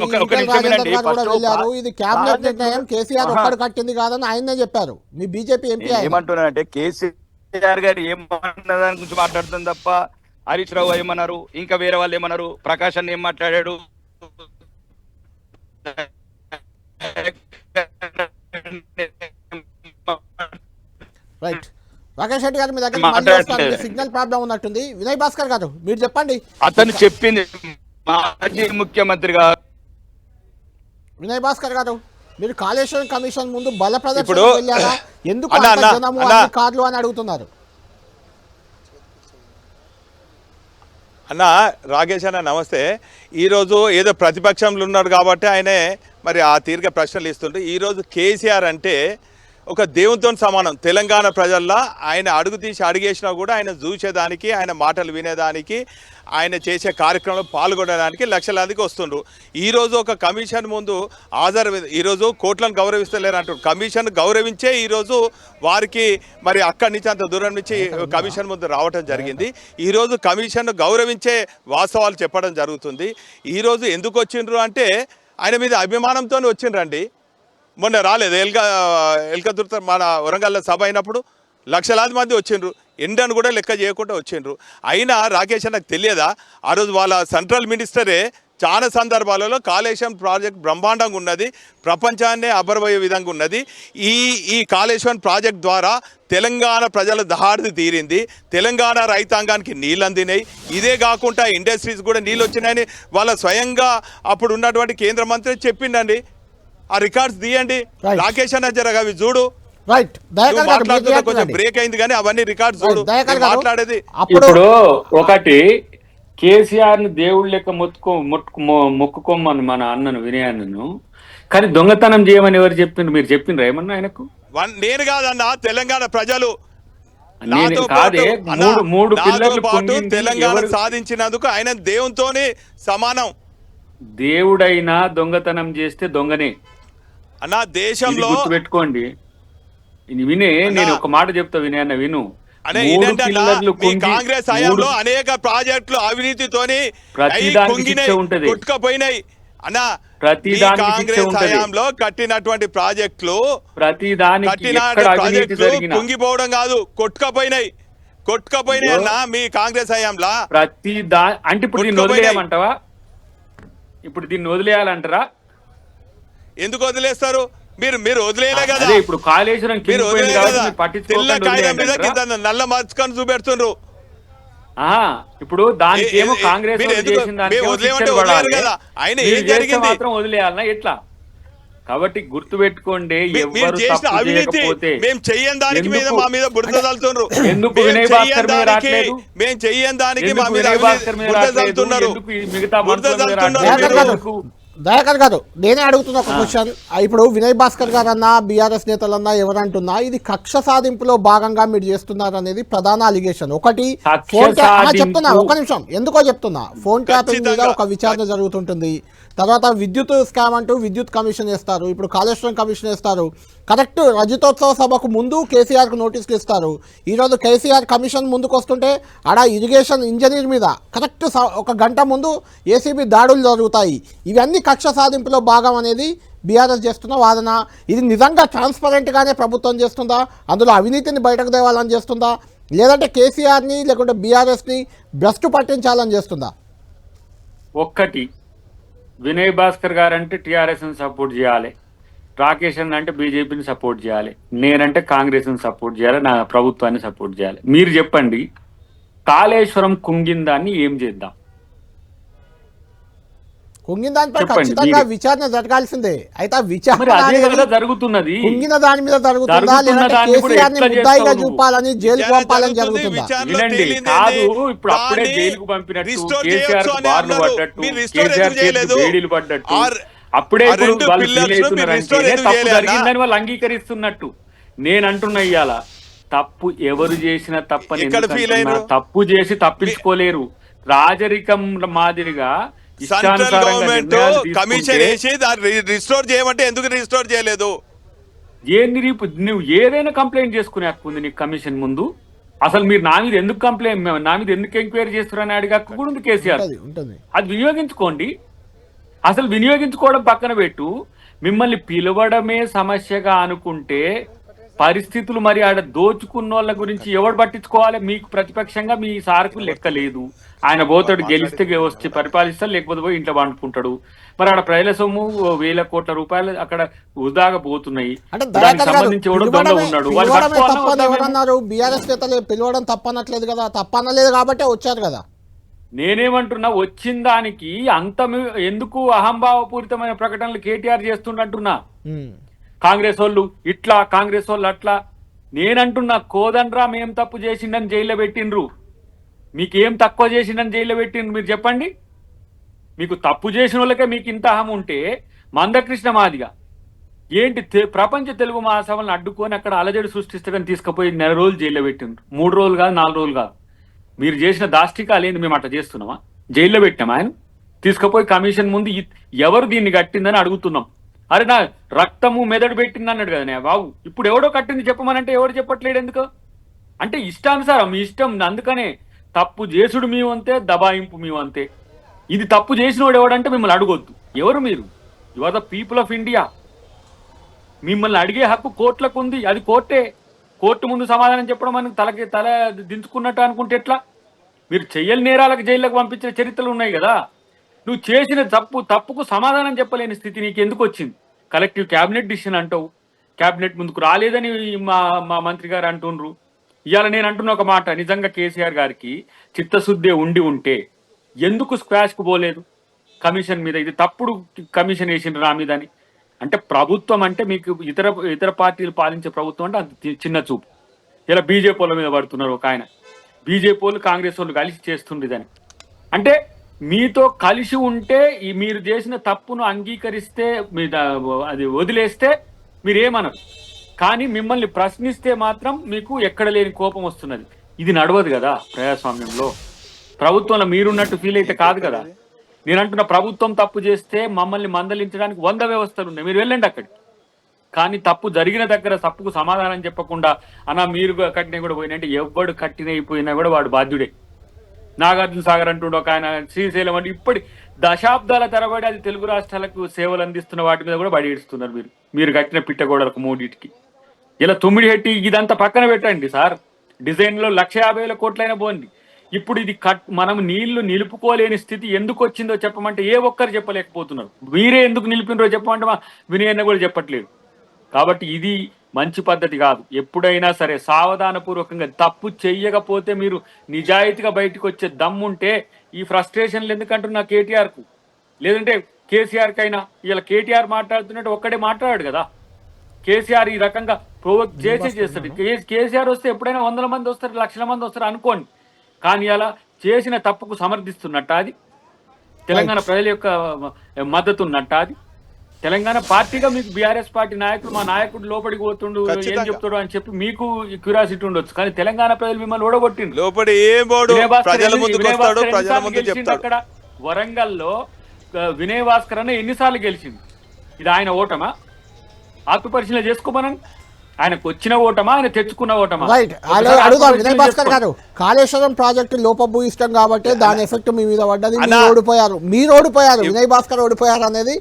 కూడా వెళ్ళారు. ఇది కేబినెట్ నిర్ణయం, కేసీఆర్ ఒక్కడు కట్టింది కాదని ఆయనే చెప్పారు. మీ బీజేపీ ఎంపీ ఏమంటున్నారంటే కేసీఆర్ గారు ఏమన్న దాని గురించి మాట్లాడుతుంది తప్ప హరీష్ రావు ఏమన్నారు, ఇంకా వేరే వాళ్ళు ఏమన్నారు, ప్రకాష్ అన్న ఏం మాట్లాడాడు, రైట్. రాకేష్ రెడ్డి గారు మీ దగ్గర సిగ్నల్ ప్రాబ్లం ఉన్నట్టుంది. వినయ్ భాస్కర్ గారు మీరు చెప్పండి. అతను చెప్పింది మాజీ ముఖ్యమంత్రి గారు. వినయ్ భాస్కర్ గారు మీరు కాళేశ్వరం కమిషన్ ముందు బల ప్రదర్శన వెళ్ళారా? ఎందుకు జనము అన్ని కార్లు అని అడుగుతున్నారు? అన్న రాకేష్ అన్న నమస్తే. ఈరోజు ఏదో ప్రతిపక్షంలో ఉన్నాడు కాబట్టి ఆయనే మరి ఆ తీరిక ప్రశ్నలు ఇస్తుంటే, ఈరోజు కేసీఆర్ అంటే ఒక దేవునితో సమానం. తెలంగాణ ప్రజల్లో ఆయన అడుగు తీసి అడిగేసినా కూడా ఆయన చూసేదానికి, ఆయన మాటలు వినేదానికి, ఆయన చేసే కార్యక్రమంలో పాల్గొనడానికి లక్షలాదికి వస్తుండ్రు. ఈరోజు ఒక కమిషన్ ముందు ఈరోజు కోట్లను గౌరవిస్తలేరు అంటారు. కమిషన్ గౌరవించే ఈరోజు వారికి మరి అక్కడి నుంచి అంత దూరం నుంచి కమిషన్ ముందు రావటం జరిగింది. ఈరోజు కమిషన్ గౌరవించే వాస్తవాలు చెప్పడం జరుగుతుంది. ఈరోజు ఎందుకు వచ్చిండ్రు అంటే ఆయన మీద అభిమానంతో వచ్చిండ్రండి. మొన్న రాలేదు ఎల్కదుర్త మన వరంగల్లో సభ అయినప్పుడు లక్షలాది మంది వచ్చిండ్రు. ఎండను కూడా లెక్క చేయకుండా వచ్చిండ్రు. అయినా రాకేష్ నాకు తెలియదా, ఆ రోజు వాళ్ళ సెంట్రల్ మినిస్టరే చాలా సందర్భాలలో కాళేశ్వరం ప్రాజెక్ట్ బ్రహ్మాండంగా ఉన్నది, ప్రపంచాన్నే అబ్బరబోయే విధంగా ఉన్నది, ఈ కాళేశ్వరం ప్రాజెక్ట్ ద్వారా తెలంగాణ ప్రజల దహార్ది తీరింది, తెలంగాణ రైతాంగానికి నీళ్ళు అందినాయి, ఇదే కాకుండా ఇండస్ట్రీస్ కూడా నీళ్ళు వచ్చినాయని వాళ్ళ స్వయంగా అప్పుడు ఉన్నటువంటి కేంద్ర మంత్రి చెప్పిండండి. ఆ రికార్డ్స్ తీయండి రాకేష్ అన్న, జరగ అవి చూడు. రైట్, కొంచెం బ్రేక్ అయింది కానీ అవన్నీ రికార్డ్స్ చూడు మాట్లాడేది. ఇప్పుడు ఒకటి కేసీఆర్ ని దేవుళ్ళ లెక్క మొక్కుకోమని మన అన్నను వినయాన్నను, కానీ దొంగతనం చేయమని ఎవరు చెప్పిండ్రు? మీరు చెప్పిండ్రు ఏమన్నా ఆయనకు? నేను కాదన్నా, తెలంగాణ ప్రజలు నేను నాతో కాదే పాటు అన్న, మూడు నాతో పిల్లర్లు పాటు కుంగింది తెలంగాణ ఎవరు? సాధించినందుకు ఆయన దేవునితోని సమానం దేవుడైనా దొంగతనం చేస్తే దొంగనే. అన్న. ఇది దేశంలో గుర్తుపెట్టుకోండి. ఇది వినే, అన్నా, నేను ఒక మాట చెప్తా వినే అన్న విను. అనే 3 ఇదేంటన్నా, పిల్లర్లు మీ కుంగి కాంగ్రెస్ హయాంలో అనేక ప్రాజెక్టులు అవినీతితోని ప్రతి అయి దానికి కుంగినాయి, శిక్ష ఉంటది. కొట్టుకపోయినాయి అన్న. ప్రతి మీ దానికి శిక్ష కాంగ్రెస్ ఉంటది. హయాంలో కట్టినటువంటి ప్రాజెక్టులు ప్రతి దానికి కట్టిన ఎక్కడ అవినీతి ప్రాజెక్టులు జరిగినా కుంగిపోవడం కాదు, కొట్టుకపోయినాయి అన్న. మీ కాంగ్రెస్ హయాంలో ప్రతి అంటే ఇప్పుడు దీన్ని కొట్టుకుపోయినాయి. వదిలేయమంటావా? ఇప్పుడు దీన్ని వదిలేయాలంటారా? ఎందుకు వదిలేస్తారు? మీరు వదిలేయలే కదా. అదే ఇప్పుడు కాళేశ్వరం మీరు కింద పోయింది వదిలేయలే కాబట్టి కదా. మీరు పట్టించుకోకుండా తెల్ల కాగితం మీద వదిలేయంటారా? కింద నల్ల మార్చుకొని చూపెడుతుండ్రు. ఇప్పుడు దానికి ఏమో కాంగ్రెస్ మీరు వాళ్ళు ఎందుకు- చేసిన దానికి మీరు ఏమో వదిలేయమంటే శిక్షలు వదిలేరు పడాలి. కదా. ఆయన మీరు ఏం చేస్తే జరిగింది? మాత్రం వదిలేయాలన్నా ఎట్లా? కాబట్టి గుర్తు పెట్టుకోండి, మీరు ఎవరు చేసిన తప్పు అవినీతి చేయకపోతే మేము చెయ్యని దానికి మీద ఎందుకు- మా మీద బురద చల్లుతుండ్రు. ఎందుకు మేము వినయ్ చెయ్యని భాస్కర్ మీద దానికి- రావట్లేదు? మేము చెయ్యని దానికి మా ఎందుకు మీద వినయ్ భాస్కర్ మీద బురద రావట్లేదు? చల్లుతున్నారు. ఎందుకు ఈ మిగతా బురద మంత్రుల మీద చల్లుతున్నారు రావట్లేదు? దయాకర్ గారు, ఎందుకు? దయాకర్ గారు, నేనే అడుగుతున్న ఒక క్వశ్చన్. ఇప్పుడు వినయ్ భాస్కర్ గారు అన్నా, బీఆర్ఎస్ నేతలన్నా ఎవరంటున్నా ఇది కక్ష సాధింపులో భాగంగా మీరు చేస్తున్నారు అనేది ప్రధాన అలిగేషన్. ఒకటి కక్ష ఫోన్ సాధింపు- చెప్తున్నా, ఒక నిమిషం, ఎందుకో చెప్తున్నా. ఫోన్ ట్యాపింగ్ మీద ఖచ్చితంగా. ఒక విచారణ జరుగుతుంటుంది. తర్వాత విద్యుత్ స్కామ్ అంటూ విద్యుత్ కమిషన్ వేస్తారు, ఇప్పుడు కాళేశ్వరం కమిషన్ వేస్తారు. కరెక్ట్ రజతోత్సవ సభకు ముందు కేసీఆర్కు నోటీసులు ఇస్తారు. ఈరోజు కేసీఆర్ కమిషన్ ముందుకు వస్తుంటే ఆడ ఇరిగేషన్ ఇంజనీర్ మీద కరెక్ట్ ఒక గంట ముందు ఏసీబీ దాడులు జరుగుతాయి. ఇవన్నీ కక్ష సాధింపులో భాగం అనేది బీఆర్ఎస్ చేస్తున్న వాదన. ఇది నిజంగా ట్రాన్స్పరెంట్గానే ప్రభుత్వం చేస్తుందా? అందులో అవినీతిని బయటకు తేవాలని చేస్తుందా? లేదంటే కేసీఆర్ని లేకుంటే బీఆర్ఎస్ని భ్రష్టు పట్టించాలని చేస్తుందా? ఒక్కటి, వినయ్ భాస్కర్ గారు అంటే టీఆర్ఎస్ని సపోర్ట్ చేయాలి, రాకేష్ అన్న అంటే బీజేపీని సపోర్ట్ చేయాలి, నేనంటే కాంగ్రెస్ని సపోర్ట్ చేయాలి, నా ప్రభుత్వాన్ని సపోర్ట్ చేయాలి. మీరు చెప్పండి, కాళేశ్వరం కుంగిందాన్ని ఏం చేద్దాం? కుంగిన దానిపై చెప్పండి, ఖచ్చితంగా మీరే. విచారణ జరగాల్సిందే. అయితే ఆ మరి విచారణ అదే అనేది కదా జరుగుతున్నది. కుంగిన దాని మీద జరుగుతుందా, జరుగుతున్న లేదంటే దాన్ని కూడా కేసీఆర్ని ఎట్లా ముద్దాయిగా చేస్తావు నువ్వు? చూపాలని జైలుకు విచారణ పంపాలని జరుగుతుంది, జరుగుతుందా? విచారణలో వినండి, తేలింది కాదు ఏంది? ఇప్పుడు అప్పుడే దాన్ని జైలుకు పంపినట్టు, రిస్టోర్ కేసీఆర్ చేయొచ్చు కు అని బార్లు అన్నారు. పడ్డట్టు, మీరు రిస్టోర్ కేసీఆర్ ఎందుకు చేయలేదు? చేతికి బేడీలు పడ్డట్టు, అప్పుడే ఆ ఇప్పుడు రెండు వాళ్ళు పిల్లర్స్ ఫీల్ మీరు అవుతున్నారంటే రిస్టోర్ ఎందుకు తప్పు చేయలేదన్నా? జరిగిందని వాళ్ళు అంగీకరిస్తున్నట్టు. నేను అంటున్నా ఇయ్యాల తప్పు ఎవరు చేసినా తప్పని ఎక్కడ ఎందుకు ఫీల్ అంటున్నా? అయ్యారు? తప్పు చేసి తప్పించుకోలేరు. రాజరికం మాదిరిగా సెంట్రల్ ఇష్టానుసారంగా గవర్నమెంట్ నిర్ణయాలు కమిషన్ తీసుకుంటే వేసి దాన్ని రిస్టోర్ చేయమంటే ఎందుకు రిస్టోర్ చేయలేదు? నువ్వు ఏదైనా కంప్లైంట్ చేసుకునే హక్కు ఉంది నీకు కమిషన్ ముందు. అసలు మీరు నా మీద ఎందుకు కంప్లైంట్, నా మీద ఎందుకు ఎంక్వైరీ చేస్తున్నారని అడిగే హక్కు కూడా ఉంది కేసీఆర్. ఉంటుంది. అది వినియోగించుకోండి. అసలు వినియోగించుకోవడం పక్కన పెట్టు, మిమ్మల్ని పిలవడమే సమస్యగా అనుకుంటే పరిస్థితులు మరి ఆడ దోచుకున్న వాళ్ళ గురించి ఎవడు పట్టించుకోవాలి? మీకు ప్రతిపక్షంగా మీ సార్కు లెక్క లేదు. ఆయన పోతాడు, గెలిస్తే వచ్చి పరిపాలిస్తాడు, లేకపోతే పోయి ఇంట్లో వండుకుంటాడు. మరి ఆడ ప్రజల సొమ్ము వేల కోట్ల రూపాయలు అక్కడ వృధాగా పోతున్నాయి. అంటే దానికి దయాకర్ గారు, సంబంధించి ఎవడో దొంగ ఉన్నాడు. వాడు పిలవడమే పట్టుకోవాలా తప్పని వద్దా మేము? ఎవరన్నారు? బీఆర్ఎస్ నేతలు పిలవడం తప్పనట్లేదు కదా, తప్పనలేదు కాబట్టే వచ్చారు కదా. నేనేమంటున్నా, వచ్చిన దానికి అంత ఎందుకు అహంభావపూరితమైన ప్రకటనలు కేటీఆర్ చేస్తుండంటున్నా. కాంగ్రెస్ వాళ్ళు ఇట్లా, కాంగ్రెస్ వాళ్ళు అట్లా. నేనంటున్నా, కోదండరాం ఏం తప్పు చేసిండని జైల్లో పెట్టిండ్రు, మీకేం తక్కువ చేసిండని జైల్లో పెట్టిండ్రు? మీరు చెప్పండి. మీకు తప్పు చేసిన వాళ్ళకే మీకు ఇంత అహం ఉంటే, మందకృష్ణ మాదిగా ఏంటి ప్రపంచ తెలుగు మహాసభలను అడ్డుకొని అక్కడ అలజడి సృష్టిస్తాడని తీసుకుపోయి 1 నెల రోజులు జైల్లో పెట్టిండ్రు. 3 రోజులు కాదు, 4 రోజులు కాదు. మీరు చేసిన దాష్టికాలు ఏంటి? మేము అట్లా చేస్తున్నామా? జైల్లో పెట్టాం ఆయన తీసుకుపోయి కమిషన్ ముందు ఎవరు దీన్ని కట్టిందని అడుగుతున్నాం. అరే నా రక్తము మెదడు పెట్టింది అన్నాడు కదా నే బాబు. ఇప్పుడు ఎవడో కట్టింది చెప్పమనంటే ఎవడు చెప్పట్లేడు ఎందుకు? అంటే ఇష్టానుసారం మీ ఇష్టం. అందుకనే తప్పు చేసుడు మీ అంతే, దబాయింపు మీ అంతే. ఇది తప్పు చేసినోడు ఎవడంటే మిమ్మల్ని అడగొద్దు. ఎవరు మీరు? You are the people of India. మిమ్మల్ని అడిగే హక్కు కోర్టులకు ఉంది. అది కోర్టే. కోర్టు ముందు సమాధానం చెప్పడం మనకు తల దించుకున్నట్టు అనుకుంటే ఎట్లా? మీరు చెయ్యని నేరాలకు జైల్లోకి పంపించిన చరిత్రలు ఉన్నాయి కదా. నువ్వు చేసిన తప్పుకు సమాధానం చెప్పలేని స్థితి నీకు ఎందుకు వచ్చింది? కలెక్టివ్ క్యాబినెట్ డిసిషన్ అంటావు, క్యాబినెట్ ముందుకు రాలేదని మా మంత్రి గారు అంటుండ్రు. ఇవాళ నేను అంటున్న ఒక మాట, నిజంగా కేసీఆర్ గారికి చిత్తశుద్ధి ఉంటే ఎందుకు స్క్వాష్కు పోలేదు కమిషన్ మీద? ఇది తప్పుడు కమిషన్ వేసిండ్రు నా మీద అని. అంటే ప్రభుత్వం అంటే మీకు ఇతర పార్టీలు పాలించే ప్రభుత్వం అంటే అంత చిన్న చూపు. ఇలా బీజేపీ వాళ్ళ మీద పడుతున్నారు. ఒక ఆయన బీజేపీ వాళ్ళు కాంగ్రెస్ వాళ్ళు కలిసి చేస్తుండ్రు ఇదని. అంటే మీతో కలిసి ఉంటే మీరు చేసిన తప్పును అంగీకరిస్తే అది వదిలేస్తే మీరేమనరు. కానీ మిమ్మల్ని ప్రశ్నిస్తే మాత్రం మీకు ఎక్కడ లేని కోపం వస్తున్నది. ఇది నడవదు కదా ప్రజాస్వామ్యంలో. ప్రభుత్వంలో మీరున్నట్టు ఫీల్ అయితే కాదు కదా. నేను అంటున్న ప్రభుత్వం తప్పు చేస్తే మమ్మల్ని మందలించడానికి 100 వ్యవస్థలు ఉన్నాయి, మీరు వెళ్ళండి అక్కడికి. కానీ తప్పు జరిగిన దగ్గర తప్పుకు సమాధానం చెప్పకుండా అన్న మీరు కట్టినా కూడా పోయినంటే ఎవడు కట్టినైపోయినా కూడా వాడు బాధ్యుడే. నాగార్జున సాగర్ అంటుండే ఒక ఆయన, శ్రీశైలం అంటే ఇప్పటి దశాబ్దాల తరబడి అది తెలుగు రాష్ట్రాలకు సేవలు అందిస్తున్న వాటి మీద కూడా బడి ఇస్తున్నారు మీరు కట్టిన పిట్టగోడలకు మూడింటికి. ఇలా తుమ్మిడిహెట్టి ఇదంతా పక్కన పెట్టండి సార్. డిజైన్లో 1,50,000 కోట్లైనా పోండి. ఇప్పుడు ఇది మనం నీళ్లు నిలుపుకోలేని స్థితి ఎందుకు వచ్చిందో చెప్పమంటే ఏ ఒక్కరు చెప్పలేకపోతున్నారు. మీరే ఎందుకు నిలిపినరో చెప్పమంటే మా వినయన్న కూడా చెప్పట్లేదు. కాబట్టి ఇది మంచి పద్ధతి కాదు. ఎప్పుడైనా సరే సావధానపూర్వకంగా తప్పు చెయ్యకపోతే మీరు నిజాయితీగా బయటకు వచ్చే దమ్ముంటే ఈ ఫ్రస్ట్రేషన్లు ఎందుకంటున్నా కేటీఆర్కు, లేదంటే కేసీఆర్కి అయినా. ఇలా కేటీఆర్ మాట్లాడుతున్నట్టు ఒక్కడే మాట్లాడాడు కదా. కేసీఆర్ ఈ రకంగా ప్రొవోక్ చేస్తాడు. కేసీఆర్ వస్తే ఎప్పుడైనా 100 మంది వస్తారు, 1,00,000 మంది వస్తారు అనుకోండి. కానీ అలా చేసిన తప్పుకు సమర్థిస్తున్నట్ట అది? తెలంగాణ ప్రజల యొక్క మద్దతు ఉన్నట్ట అది? తెలంగాణ పార్టీగా మీకు బీఆర్ఎస్ పార్టీ నాయకుడు, మా నాయకుడు లోపలికి పోతుండు ఏం చెప్తాడు అని చెప్పి మీకు క్యూరియాసిటీ ఉండొచ్చు. కానీ తెలంగాణ ప్రజలు మిమ్మల్ని ఓడగొట్టిండు. అక్కడ వరంగల్లో వినయ్ భాస్కర్ అన్న ఎన్నిసార్లు గెలిచింది? ఇది ఆయన ఓటమా? ఆత్మపరిశీలన చేసుకోమనండి. ఆయనకు వచ్చిన ఓటమా, ఆయన తెచ్చుకున్న ఓటమా? రైట్. అడుగుదాం వినయ్ భాస్కర్ గారు, కాళేశ్వరం ప్రాజెక్టు లోపభూయిష్టం కాబట్టి దాని ఎఫెక్ట్ మీ మీద పడ్డది, మీరు ఓడిపోయారు, వినయ్ భాస్కర్ ఓడిపోయారు అనేది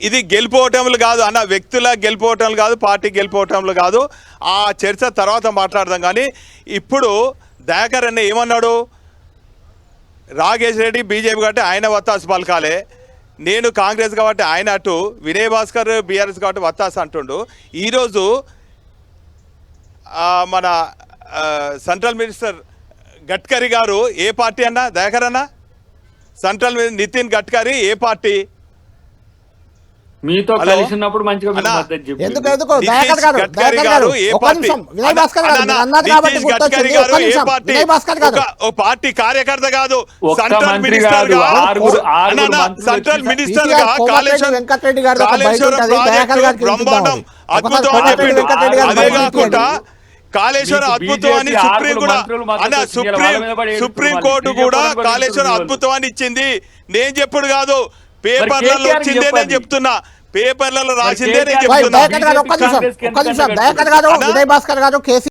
ఇది గెలిపోవటంలు కాదు అన్న, వ్యక్తుల గెలిపోవటంలు కాదు, పార్టీ గెలిపోవటంలు కాదు. ఆ చర్చ తర్వాత మాట్లాడదాం. కానీ ఇప్పుడు దయాకర్ అన్న ఏమన్నాడు? రాగేష్ రెడ్డి బీజేపీ కాబట్టి ఆయన వత్తాసు పలకాలే, నేను కాంగ్రెస్ కాబట్టి ఆయన అటు, వినయ్ భాస్కర్ బీఆర్ఎస్ కాబట్టి వత్తాసు అంటుండు. ఈరోజు మన సెంట్రల్ మినిస్టర్ గడ్కరీ గారు ఏ పార్టీ అన్నా? దయాకర్ అన్న, సెంట్రల్ నితిన్ గడ్కరీ ఏ పార్టీ? మీతో కలిసినప్పుడు మంచిగా పార్టీ కార్యకర్త కాదు, సెంట్రల్ మినిస్టర్ గా కాళేశ్వరం బ్రహ్మాండం అద్భుతం అని చెప్పిండు. అదే కాకుండా కాళేశ్వరం అద్భుతం అని సుప్రీం కోర్టు కూడా కాళేశ్వరం అద్భుతం అని ఇచ్చింది. నేను చెప్పుడు కాదు, పేపర్లలో వచ్చిందే నేను చెప్తున్నా, పేపర్లలో రాసిందే నేను చెప్తున్నా. వినయ్ భాస్కర్ గారు